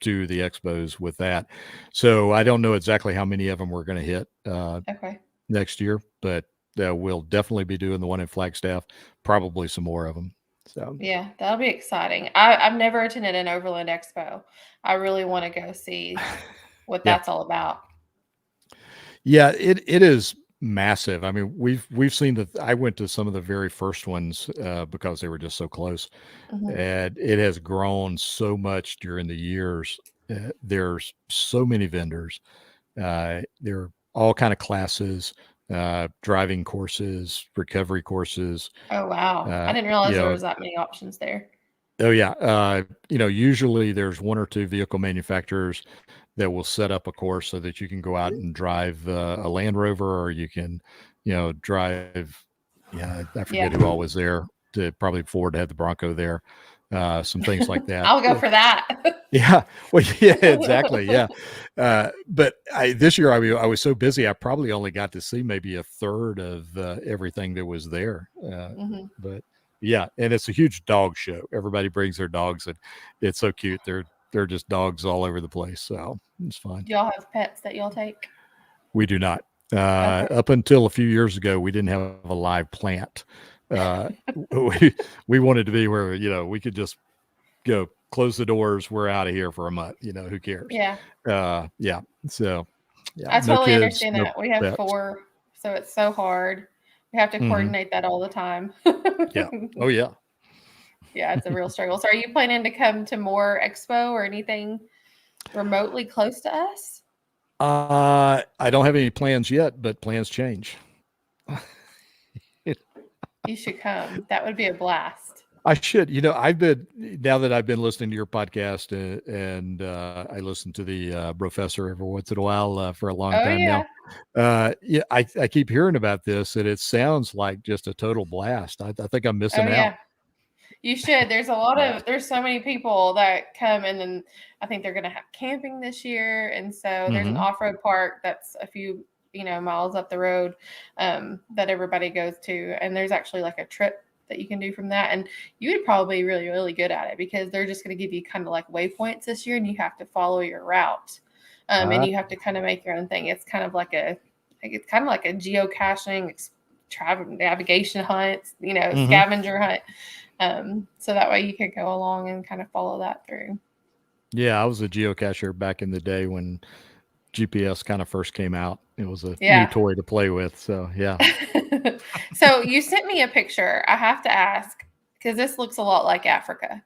do the expos with that. So I don't know exactly how many of them we're going to hit Okay. next year, but we'll definitely be doing the one in Flagstaff, probably some more of them. So Yeah, that'll be exciting. I've never attended an Overland Expo. I really want to go see what yeah. that's all about. Yeah, it is massive. I mean, we've seen that. I went to some of the very first ones because they were just so close, and it has grown so much during the years. There's so many vendors. There are all kind of classes, driving courses, recovery courses. Oh, wow. I didn't realize there was that many options there. Oh yeah. Usually there's 1 or 2 vehicle manufacturers that will set up a course so that you can go out and drive a Land Rover, or you can, drive. Yeah, I forget who all was there. Probably Ford had the Bronco there. Some things like that. I'll go for that. Yeah. Well, yeah, exactly. Yeah. But this year I was so busy, I probably only got to see maybe a third of everything that was there. But yeah, and it's a huge dog show. Everybody brings their dogs, and it's so cute. They're just dogs all over the place. So it's fun. Do y'all have pets that y'all take? We do not. Okay. Up until a few years ago, we didn't have a live plant. We wanted to be where, we could just go close the doors. We're out of here for a month. Who cares? Yeah. Yeah. So yeah, I totally kids, understand that. We have pets. 4, so it's so hard. We have to coordinate that all the time. Yeah. Oh yeah. Yeah, it's a real struggle. So are you planning to come to more expo or anything remotely close to us? I don't have any plans yet, but plans change. You should come. That would be a blast. I should. Now that I've been listening to your podcast and I listen to the professor every once in a while for a long time now. Yeah, I keep hearing about this, and it sounds like just a total blast. I think I'm missing out. You should. There's there's so many people that come, and then I think they're going to have camping this year. And so there's an off-road park that's a few, miles up the road that everybody goes to. And there's actually like a trip that you can do from that. And you would probably be really, really good at it because they're just going to give you kind of like waypoints this year, and you have to follow your route. And you have to kind of make your own thing. It's kind of like a geocaching, travel navigation hunt, scavenger hunt. So that way you could go along and kind of follow that through. Yeah, I was a geocacher back in the day when GPS kind of first came out. It was a new toy to play with. So yeah. So you sent me a picture. I have to ask, because this looks a lot like Africa.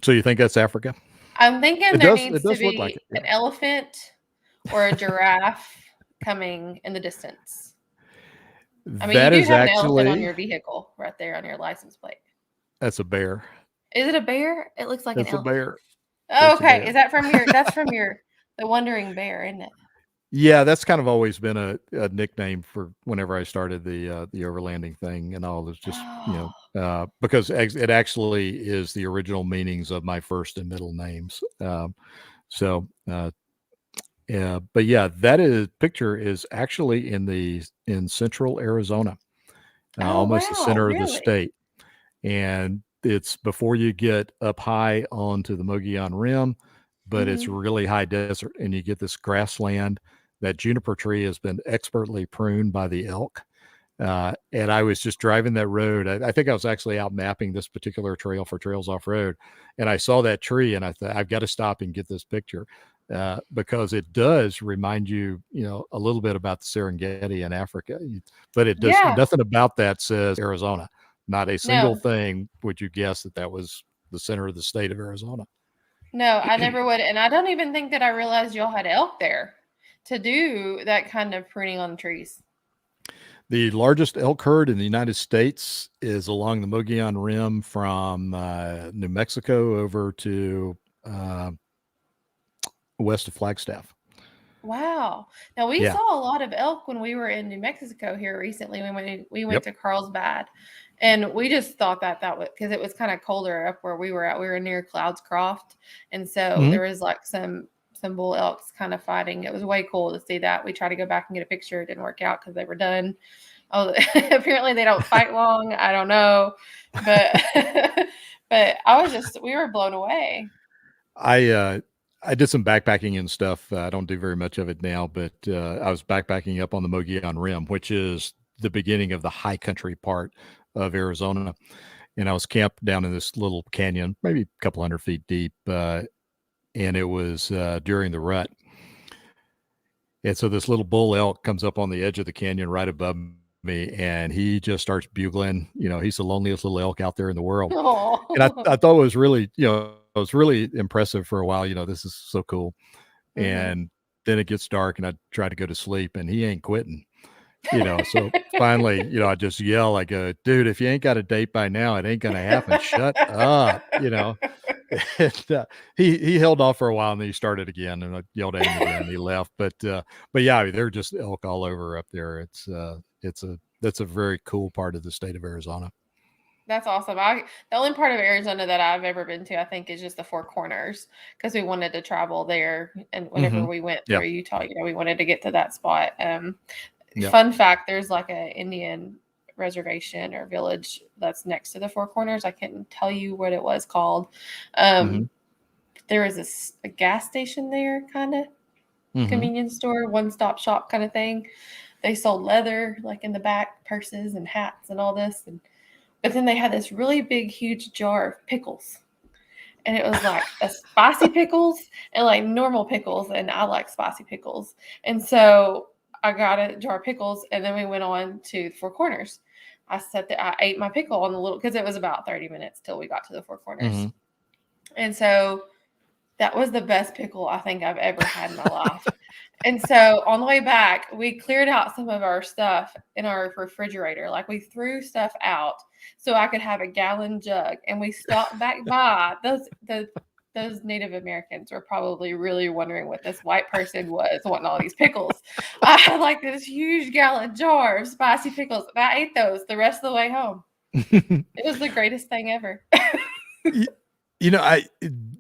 So you think that's Africa? I'm thinking there needs to be an elephant or a giraffe coming in the distance. I mean, you do have an elephant on your vehicle right there on your license plate. That's a bear. Is it a bear? It looks like an elephant. It's a bear. Oh, okay. Is that from the Wandering Bear, isn't it? Yeah, that's kind of always been a nickname for whenever I started the overlanding thing and all. It's just, because it actually is the original meanings of my first and middle names. Yeah, but yeah, picture is actually in central Arizona, almost the center of the state. And it's before you get up high onto the Mogollon Rim, but it's really high desert, and you get this grassland. That juniper tree has been expertly pruned by the elk. And I was just driving that road. I think I was actually out mapping this particular trail for Trails Off Road. And I saw that tree, and I thought, I've got to stop and get this picture. Because it does remind you, a little bit about the Serengeti in Africa, but it does nothing about that says Arizona. Not a single No, thing would you guess that that was the center of the state of Arizona. no, I never would. And I don't even think that I realized y'all had elk there to do that kind of pruning on the trees. The largest elk herd in the United States is along the Mogollon Rim from New Mexico over to west of Flagstaff. Wow. Now we Yeah. saw a lot of elk when we were in New Mexico here recently. We went Yep. to Carlsbad, and we just thought that was because it was kind of colder up where we were at. We were near Clouds Croft, and so Mhm. there was like some bull elks kind of fighting. It was way cool to see that. We tried to go back and get a picture. It didn't work out because they were done. Oh, apparently they don't fight long. I don't know, but but we were blown away. I did some backpacking and stuff. I don't do very much of it now, but I was backpacking up on the Mogollon Rim, which is the beginning of the high country part of Arizona. And I was camped down in this little canyon, maybe a couple 100 feet deep, and it was during the rut. And so this little bull elk comes up on the edge of the canyon right above me, and he just starts bugling. He's the loneliest little elk out there in the world. And I thought it was really, it was really impressive for a while. This is so cool. And then it gets dark, and I try to go to sleep, and he ain't quitting. So finally, I just yell, I go, dude, if you ain't got a date by now, it ain't gonna happen. Shut up. And he held off for a while, and then he started again, and I yelled at him again, and he left. But yeah, I mean, they're just elk all over up there. That's a very cool part of the state of Arizona. That's awesome. The only part of Arizona that I've ever been to, I think, is just the Four Corners because we wanted to travel there, and whenever we went through Utah, we wanted to get to that spot. Fun fact: there's like an Indian reservation or village that's next to the Four Corners. I can't tell you what it was called. There was a gas station there, kind of convenience store, one-stop shop kind of thing. They sold leather, like in the back, purses and hats and all this, but then they had this really big, huge jar of pickles. And it was like a spicy pickles and like normal pickles. And I like spicy pickles. And so I got a jar of pickles, and then we went on to the Four Corners. I ate my pickle on the little, because it was about 30 minutes till we got to the Four Corners. And so that was the best pickle I think I've ever had in my life. And so on the way back, we cleared out some of our stuff in our refrigerator. Like we threw stuff out so I could have a gallon jug. And we stopped back by those Native Americans were probably really wondering what this white person was wanting all these pickles. I had like this huge gallon jar of spicy pickles, and I ate those the rest of the way home. It was the greatest thing ever.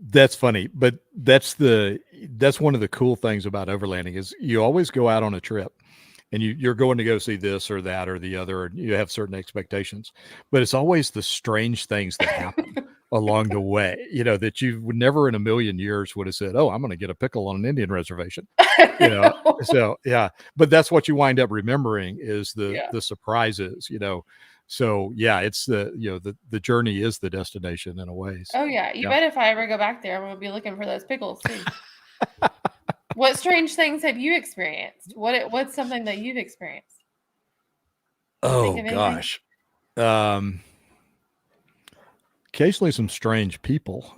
That's funny, but that's one of the cool things about overlanding is you always go out on a trip and you're going to go see this or that or the other, and you have certain expectations, but it's always the strange things that happen along the way, that you would never in a million years would have said, oh, I'm going to get a pickle on an Indian reservation, so yeah, but that's what you wind up remembering is the surprises, So yeah, it's the journey is the destination in a way. So, oh yeah, you bet if I ever go back there, I'm gonna be looking for those pickles too. What strange things have you experienced? What's something that you've experienced? Oh gosh, occasionally some strange people.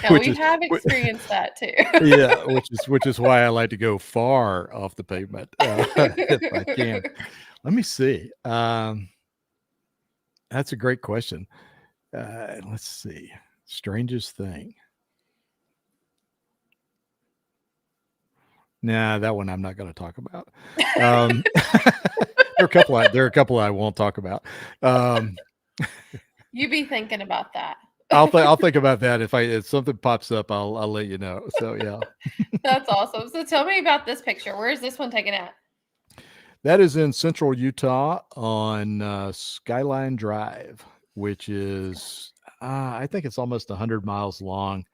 Yeah, we have experienced that too. Yeah, which is why I like to go far off the pavement if I can. Let me see. That's a great question. Let's see. Strangest thing. Nah, that one I'm not going to talk about. There are a couple I won't talk about. You be thinking about that. I'll think about that if something pops up. I'll let you know. So yeah. That's awesome. So tell me about this picture. Where is this one taken at? That is in central Utah on Skyline Drive, which is I think it's almost 100 miles long.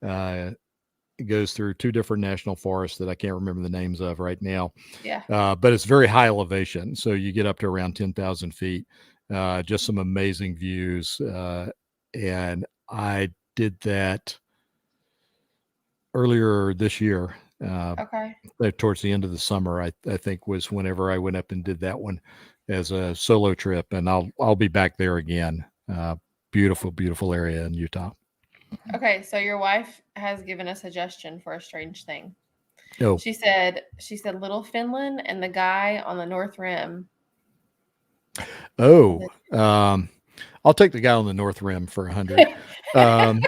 It goes through two different national forests that I can't remember the names of right now. Yeah. But it's very high elevation. So you get up to around 10,000 feet, just some amazing views. And I did that earlier this year. Okay. Towards the end of the summer, I think was whenever I went up and did that one. as a solo trip, and I'll be back there again. Beautiful, beautiful area in Utah. Okay, so your wife has given a suggestion for a strange thing. Oh, She said Little Finland and the guy on the North Rim. oh, I'll take the guy on the North Rim for 100. Um,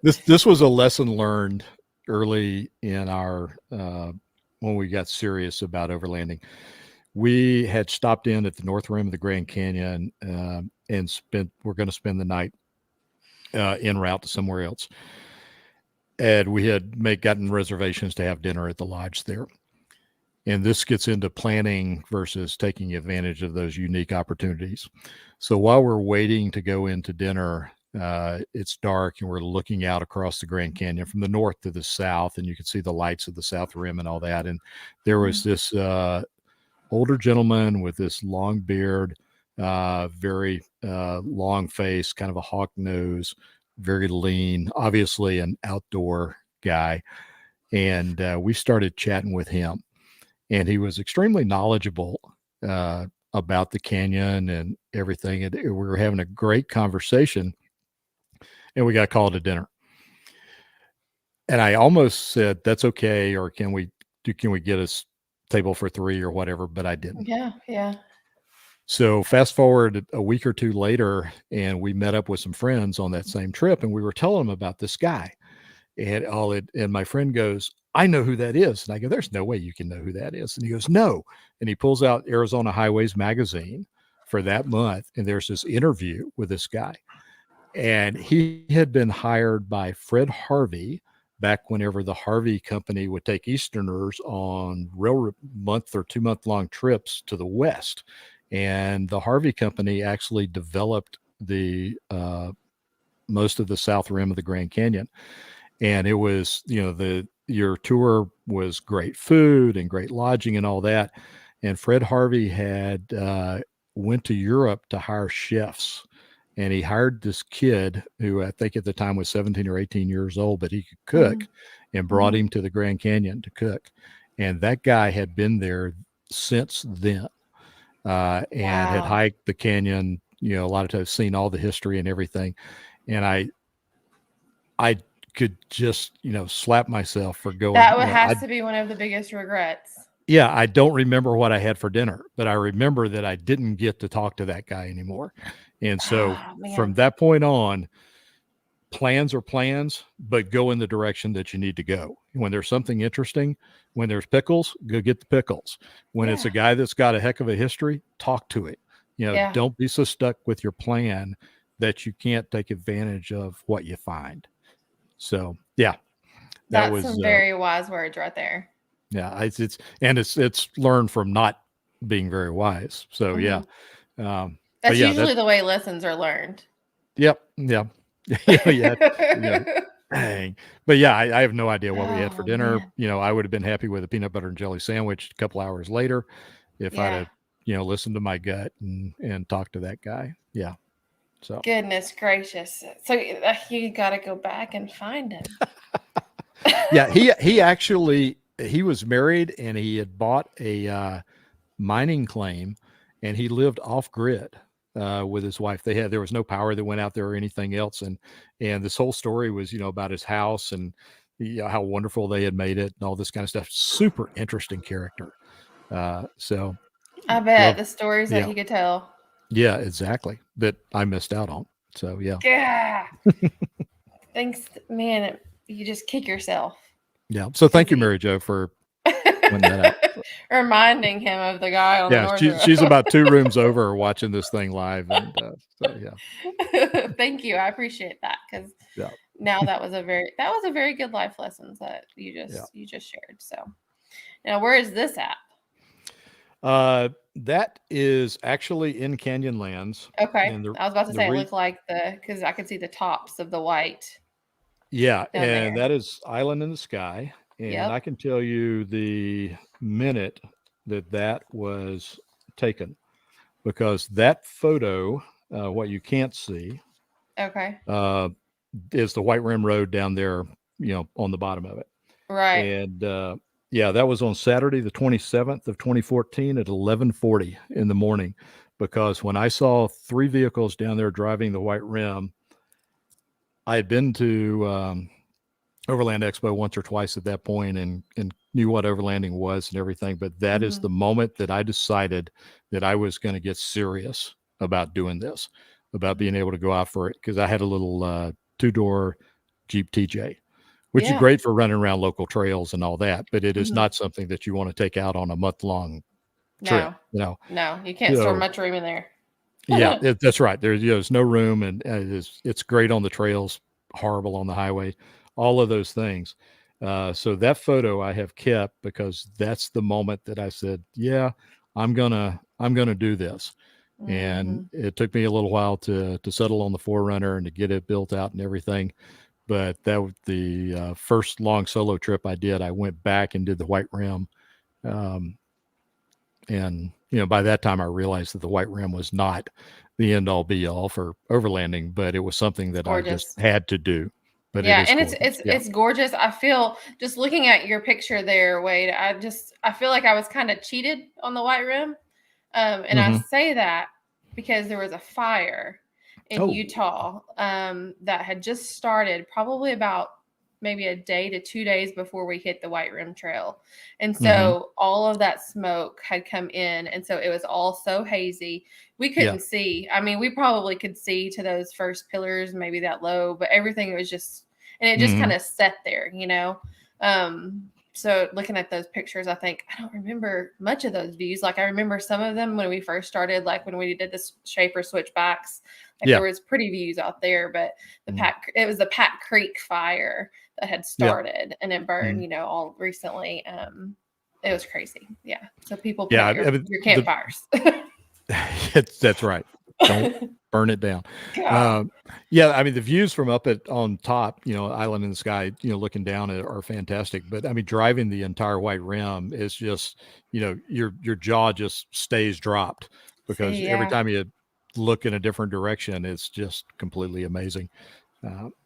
this was a lesson learned early in our when we got serious about overlanding. We had stopped in at the North Rim of the Grand Canyon and we're going to spend the night en route to somewhere else. And we had gotten reservations to have dinner at the lodge there. And this gets into planning versus taking advantage of those unique opportunities. So while we're waiting to go into dinner, it's dark and we're looking out across the Grand Canyon from the north to the south, and you can see the lights of the South Rim and all that. And there was this older gentleman with this long beard, very long face, kind of a hawk nose, very lean, obviously an outdoor guy. And we started chatting with him. And he was extremely knowledgeable about the canyon and everything. And we were having a great conversation, and we got called to dinner. And I almost said, "That's okay," or can we get a table for 3 or whatever? But I didn't. Yeah. So fast forward a week or two later, and we met up with some friends on that same trip, and we were telling them about this guy. And my friend goes, "I know who that is." And I go, "There's no way you can know who that is." And he goes, "No." And he pulls out Arizona Highways magazine for that month. And there's this interview with this guy. And he had been hired by Fred Harvey back whenever the Harvey company would take Easterners on railroad month or 2 month long trips to the West. And the Harvey company actually developed the most of the South Rim of the Grand Canyon. And it was, your tour was great food and great lodging and all that. And Fred Harvey had went to Europe to hire chefs. And he hired this kid who I think at the time was 17 or 18 years old, but he could cook, and brought him to the Grand Canyon to cook. And that guy had been there since then and had hiked the canyon, a lot of times, seen all the history and everything. And I could just, slap myself for going. That has to be one of the biggest regrets. Yeah, I don't remember what I had for dinner, but I remember that I didn't get to talk to that guy anymore. And so from that point on, plans are plans, but go in the direction that you need to go. When there's something interesting, when there's pickles, go get the pickles. When it's a guy that's got a heck of a history, talk to it. Don't be so stuck with your plan that you can't take advantage of what you find. So, yeah, that's some very wise words right there. Yeah, it's learned from not being very wise. So that's usually the way lessons are learned. Yep. Yeah. Dang. But yeah, I have no idea what we had for dinner. Man. I would have been happy with a peanut butter and jelly sandwich a couple hours later if I'd have, listened to my gut and talked to that guy. Yeah. So goodness gracious. So you got to go back and find him. Yeah, he was married, and he had bought a mining claim, and he lived off grid with his wife. There was no power that went out there or anything else. And this whole story was, about his house and how wonderful they had made it and all this kind of stuff. Super interesting character. So I bet the stories that he could tell. Yeah, exactly. That I missed out on. So yeah. Thanks, man. You just kick yourself. Yeah. So thank you, Mary Jo, for pointing that out. Reminding him of the guy on the North she's about 2 rooms over watching this thing live. And Thank you. I appreciate that, because now that was a very good life lessons that you just shared. So now, where is this at? That is actually in Canyonlands. Okay. I was about to say it looked like because I could see the tops of the white. Yeah, and that is Island in the Sky. And I can tell you the minute that was taken, because that photo, what you can't see, is the White Rim Road down there, on the bottom of it. Right. And Yeah, that was on Saturday, the 27th of 2014 at 11:40 in the morning, because when I saw 3 vehicles down there driving the white rim, I had been to Overland Expo once or twice at that point and knew what overlanding was and everything. But that is Mhm. the moment that I decided that I was going to get serious about doing this, about being able to go out for it, because I had a little 2-door Jeep TJ, which is Yeah. great for running around local trails and all that, but it is Mhm. not something that you want to take out on a month-long trip, No, you know? no, you can't store So much room in there. yeah, that's right. There's no room, and it's great on the trails, horrible on the highway, all of those things. So that photo I have kept because that's the moment that I said, "Yeah, I'm gonna do this." And Mhm. it took me a little while to settle on the Forerunner and to get it built out and everything. But that was the first long solo trip I did. I went back and did the white rim. Um, and by that time I realized that the white rim was not the end all be all for overlanding, but it was something It's that I just gorgeous. had to do. But it Yeah, is and it's gorgeous. it's Yeah. it's gorgeous. I feel just looking at your picture there, Wade. I feel like I was kind of cheated on the white rim, and I Hmm. say that because there was a fire in Oh. Utah that had just started, probably about maybe a day to 2 days before we hit the White Rim Trail, and Hmm. so all of that smoke had come in, and so it was all so hazy. We Yeah. couldn't see. I mean, we probably could see to those first pillars, maybe that low, but everything was just, and it just kind Hmm. of sat there, So looking at those pictures, I think I don't remember much of those views. Like I remember some of them when we first started, like when we did the Shaper switchbacks, like Yeah. there was pretty views out there, but Mm. it was the Pat Creek fire that had Yeah. started and it burned, Mm. all recently. It was crazy. Yeah. So people put Yeah. out I mean, your campfires. that's right. Don't burn it down. God. Um, yeah, I mean the views from up at on top, island in the sky, looking down are fantastic. But I mean, driving the entire white rim is just, your jaw just stays dropped because See, every yeah. time you look in a different direction, it's just completely amazing.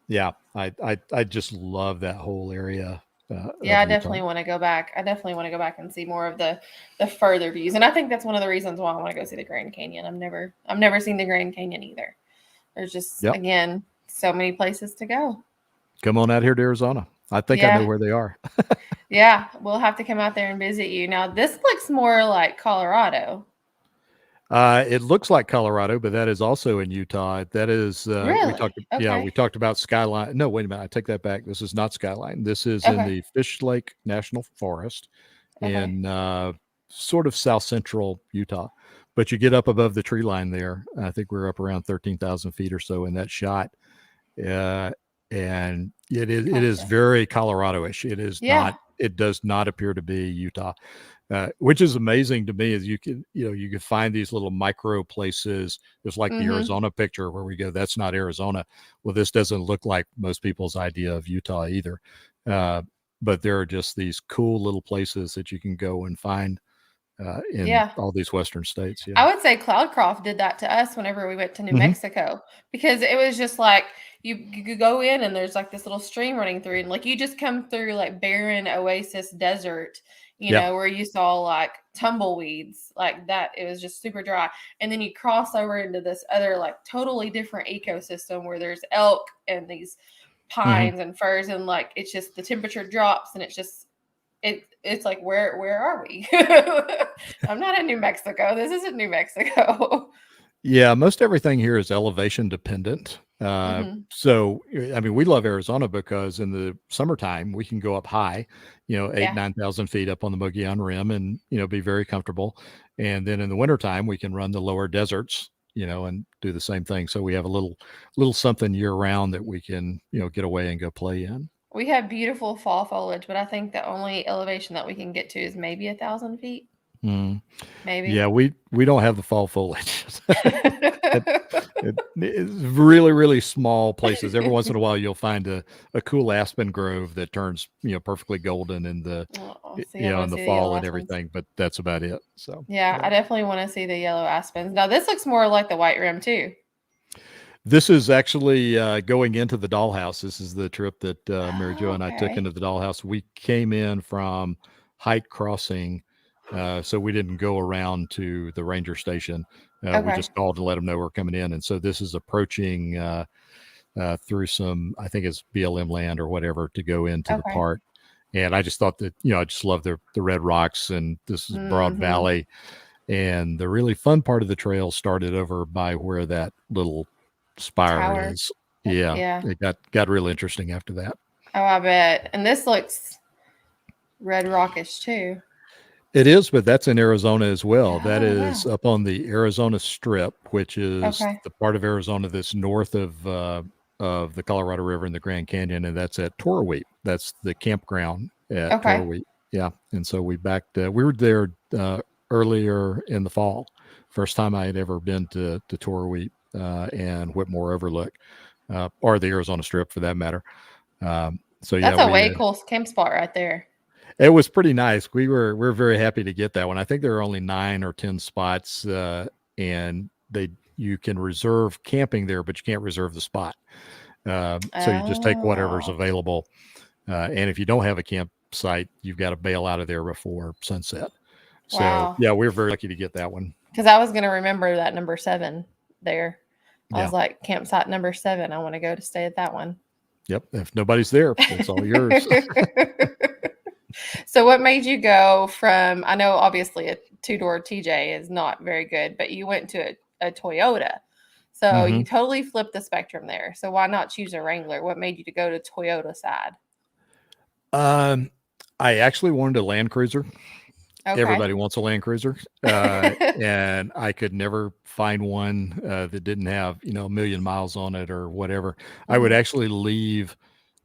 Yeah, I just love that whole area Yeah, of I Utah. definitely want to go back. I definitely want to go back and see more of the further views. And I think that's one of the reasons why I want to go see the Grand Canyon. I've never seen the Grand Canyon either. There's just Yep. again so many places to go. Come on out here to Arizona. I think I know Yeah. where they are. Yeah, we'll have to come out there and visit you. Now, this looks more like Colorado. It looks like Colorado, but that is also in Utah. That is, Really? we Okay. talked about Skyline. No, wait a minute. I take that back. This is not Skyline. This is in Okay. the Fish Lake National Forest Okay. in sort of south central Utah. But you get up above the tree line there. I think we're up around 13,000 feet or so in that shot. Uh, and it is Gotcha. very Colorado-ish. It is Yeah. not. It does not appear to be Utah, which is amazing to me. Is you can find these little micro places, just like the Mm-hmm. Arizona picture where we go, that's not Arizona. Well, this doesn't look like most people's idea of Utah either. Uh, but there are just these cool little places that you can go and find in Yeah. all these Western states. Yeah. I would say Cloudcroft did that to us whenever we went to New Hmm. Mexico because it was just like you go in and there's like this little stream running through and like you just come through like barren oasis desert, Yeah. where you saw like tumbleweeds like that. It was just super dry. And then you cross over into this other like totally different ecosystem where there's elk and these Hmm. pines and firs and like it's just the temperature drops and it's like where are we? I'm not in New Mexico. This isn't New Mexico. Yeah, most everything here is elevation dependent. Hmm. So, I mean, we love Arizona because in the summertime we can go up high, eight, Yeah. 9,000 feet up on the Mogollon Rim and, be very comfortable. And then in the wintertime, we can run the lower deserts, and do the same thing. So we have a little something year round that we can, get away and go play in. We have beautiful fall foliage, but I think the only elevation that we can get to is maybe 1,000 feet. Mm. Maybe. Yeah, we don't have the fall foliage. It's really, really small places. Every once in a while, you'll find a cool aspen grove that turns, perfectly golden in the, Oh, see, I want in to the see the yellow fall and aspens. everything, but that's about it. So, Yeah, yeah. I definitely want to see the yellow aspens. Now, this looks more like the white rim too. This is actually going into the dollhouse. This is the trip that Mary Jo and I took Okay. into the dollhouse. We came in from height crossing. So we didn't go around to the ranger station. We Okay. just called and let them know we're coming in. And so this is approaching through some, I think it's BLM land or whatever, to go into the Okay. park. And I just thought that, I just love the red rocks, and this is Broad Mhm. Valley. And the really fun part of the trail started over by where that little spire Tower. is. Yeah. Yeah. It got real interesting after that. Oh, I bet. And this looks red rockish too. It is, but that's in Arizona as well. That Oh, is wow. up on the Arizona Strip, which is Okay. the part of Arizona that's north of the Colorado River and the Grand Canyon, and that's at Toroweep. That's the campground at Okay. Toroweep. Yeah, and so we backed. We were there earlier in the fall. First time I had ever been to Toroweep and Whitmore Overlook, or the Arizona Strip for that matter. So yeah, That's a way cool camp spot right there. it was pretty nice. We're very happy to get that one. I think there are only 9 or 10 spots, and you can reserve camping there, but you can't reserve the spot. So you just take whatever's Oh. available. And if you don't have a campsite, you've got to bail out of there before sunset. So Wow. yeah, we're very lucky to get that one. Because I was going to remember that number 7 there. I Yeah. was like, campsite number 7. I want to go to stay at that one. Yep. If nobody's there, it's all yours. So what made you go from, I know obviously a 2-door TJ is not very good, but you went to a Toyota. So you totally flipped the spectrum there. So why not choose a Wrangler? What made you to go to Toyota side? I actually wanted a Land Cruiser. Okay. Everybody wants a Land Cruiser, and I could never find one that didn't have a million miles on it or whatever. I would actually leave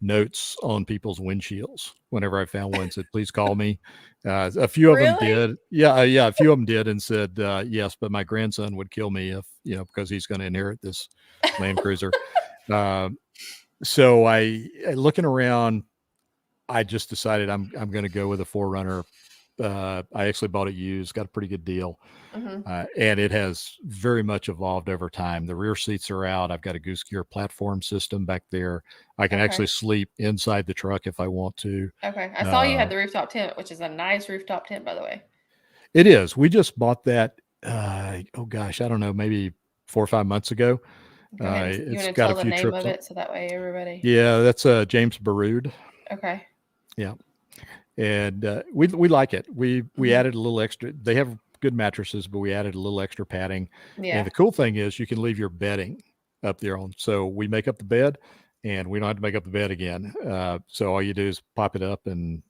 notes on people's windshields whenever I found one. Said, "Please call me." A few of them Really? did. Yeah, yeah. A few of them did and said, "Yes, but my grandson would kill me if because he's going to inherit this Land Cruiser." So I looking around, I just decided I'm going to go with a 4Runner. I actually bought it used, got a pretty good deal. And it has very much evolved over time. The rear seats are out. I've got a Goose Gear platform system back there. I can actually sleep inside the truck if I want to. Okay. I saw you had the rooftop tent, which is a nice rooftop tent, by the way. It is. We just bought that. Oh gosh, I don't know, maybe 4 or 5 months ago. It's got a few name trips of on. it so that way everybody. Yeah, that's James Baroud. Okay. Yeah. And we like it. We added a little extra. They have good mattresses, but we added a little extra padding. Yeah. And the cool thing is you can leave your bedding up there on. So we make up the bed, and we don't have to make up the bed again. So all you do is pop it up, and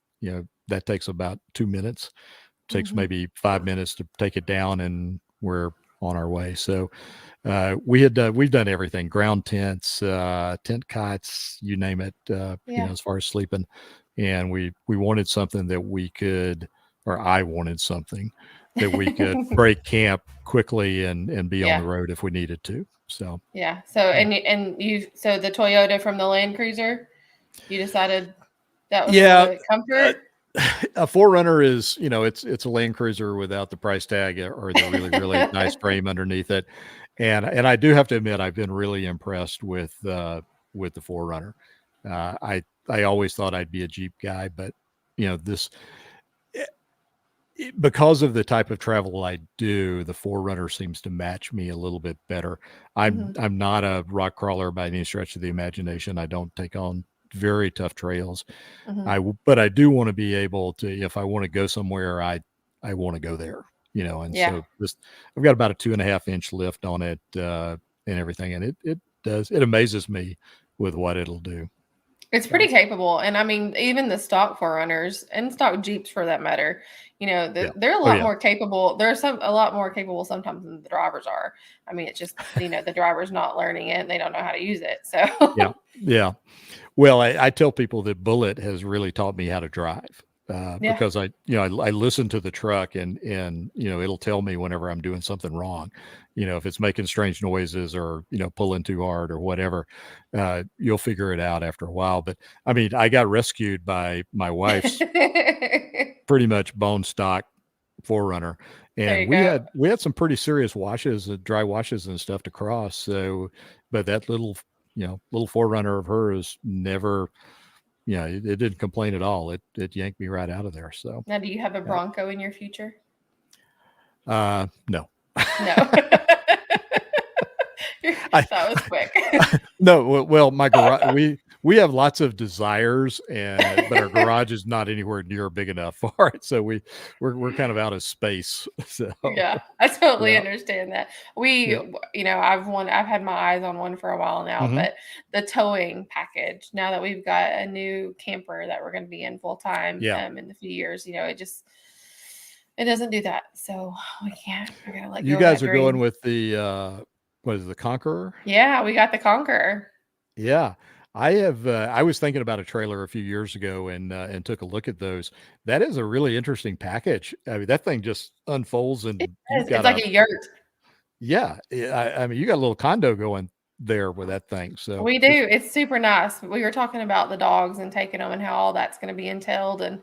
that takes about 2 minutes. Takes maybe 5 minutes to take it down, and we're on our way. So we've done everything: ground tents, tent cots, you name it. As far as sleeping. And we wanted something that we could, or I wanted something that we could break camp quickly and be on the road if we needed to. So yeah. So so the Toyota from the Land Cruiser, you decided that was the comfort. A 4Runner is, it's a Land Cruiser without the price tag or the really, really nice frame underneath it. And I do have to admit, I've been really impressed with the 4Runner. I always thought I'd be a Jeep guy, but because of the type of travel I do, the 4Runner seems to match me a little bit better. I'm not a rock crawler by any stretch of the imagination. I don't take on very tough trails. But I do want to be able to, if I want to go somewhere, I want to go there, and so I've got about a 2.5-inch lift on it and everything. And it amazes me with what it'll do. It's pretty capable. And I mean, even the stock 4Runners and stock Jeeps for that matter, they're a lot more capable. They're a lot more capable sometimes than the drivers are. I mean, it's just, the driver's not learning it and they don't know how to use it. So yeah. Well, I tell people that Bullet has really taught me how to drive. Because I listen to the truck and it'll tell me whenever I'm doing something wrong, if it's making strange noises or, pulling too hard or whatever, you'll figure it out after a while. But I mean, I got rescued by my wife's pretty much bone stock 4Runner. And we had some pretty serious washes, dry washes and stuff to cross. So, but that little 4Runner of hers never it didn't complain at all. It yanked me right out of there. So Now, do you have a Bronco in your future? no. No. I, That was quick. no, well, my garage, we have lots of desires, but our garage is not anywhere near big enough for it. So we're kind of out of space. So Yeah, I totally yeah. understand that. Yeah. I've had my eyes on one for a while now, Mhm. but the towing package, now that we've got a new camper that we're going to be in full time Yeah. in a few years, it doesn't do that. So we're going to let You go of that guys are going dream. with the what is it, the Conqueror? Yeah, we got the Conqueror. Yeah. I was thinking about a trailer a few years ago and took a look at those. That is a really interesting package. I mean, that thing just unfolds and you've It's got like a yurt. yeah, I mean, you got a little condo going there with that thing. So We do. It's super nice. We were talking about the dogs and taking them and how all that's going to be entailed. And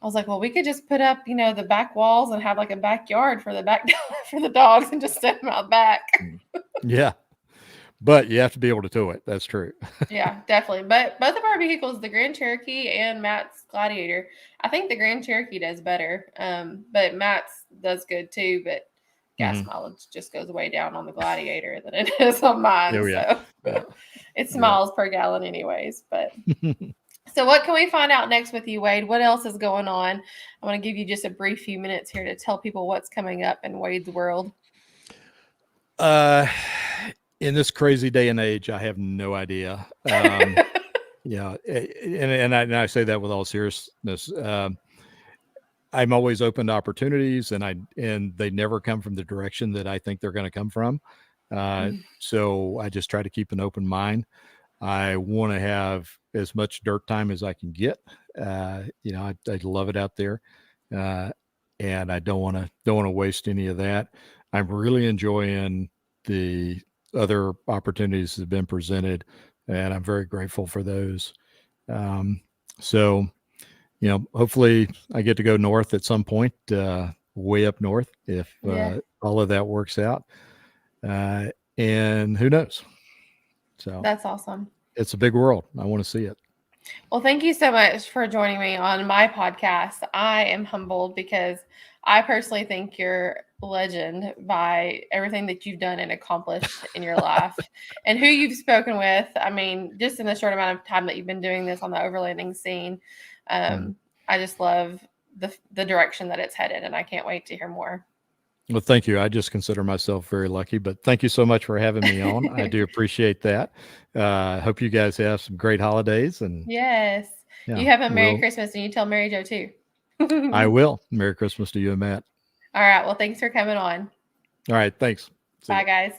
I was like, well, we could just put up, the back walls and have like a backyard for the back for the dogs and just set them out back. yeah, but you have to be able to tow it. That's true. Yeah, definitely. But both of our vehicles, the Grand Cherokee and Matt's Gladiator, I think the Grand Cherokee does better. But Matt's does good too. But gas Mhm. mileage just goes way down on the Gladiator than it is on mine. Oh yeah. So Yeah. it's Yeah. miles per gallon, anyways. But so what can we find out next with you, Wade? What else is going on? I want to give you just a brief few minutes here to tell people what's coming up in Wade's world. In this crazy day and age, I have no idea. Yeah, and I say that with all seriousness. I'm always open to opportunities, and they never come from the direction that I think they're going to come from. So I just try to keep an open mind. I want to have as much dirt time as I can get. I love it out there, and I don't want to waste any of that. I'm really enjoying the other opportunities that have been presented, and I'm very grateful for those. So, hopefully I get to go north at some point, way up north, if all of that works out. And who knows? So That's awesome. it's a big world. I want to see it. Well, thank you so much for joining me on my podcast. I am humbled because I personally think you're a legend by everything that you've done and accomplished in your life and who you've spoken with. I mean, just in the short amount of time that you've been doing this on the overlanding scene, I just love the direction that it's headed, and I can't wait to hear more. Well, thank you. I just consider myself very lucky, but thank you so much for having me on. I do appreciate that. Hope you guys have some great holidays. And yes, yeah, you have a Merry Christmas, and you tell Mary Jo too. I will. Merry Christmas to you and Matt. All right. Well, thanks for coming on. All right. Thanks. Bye, guys.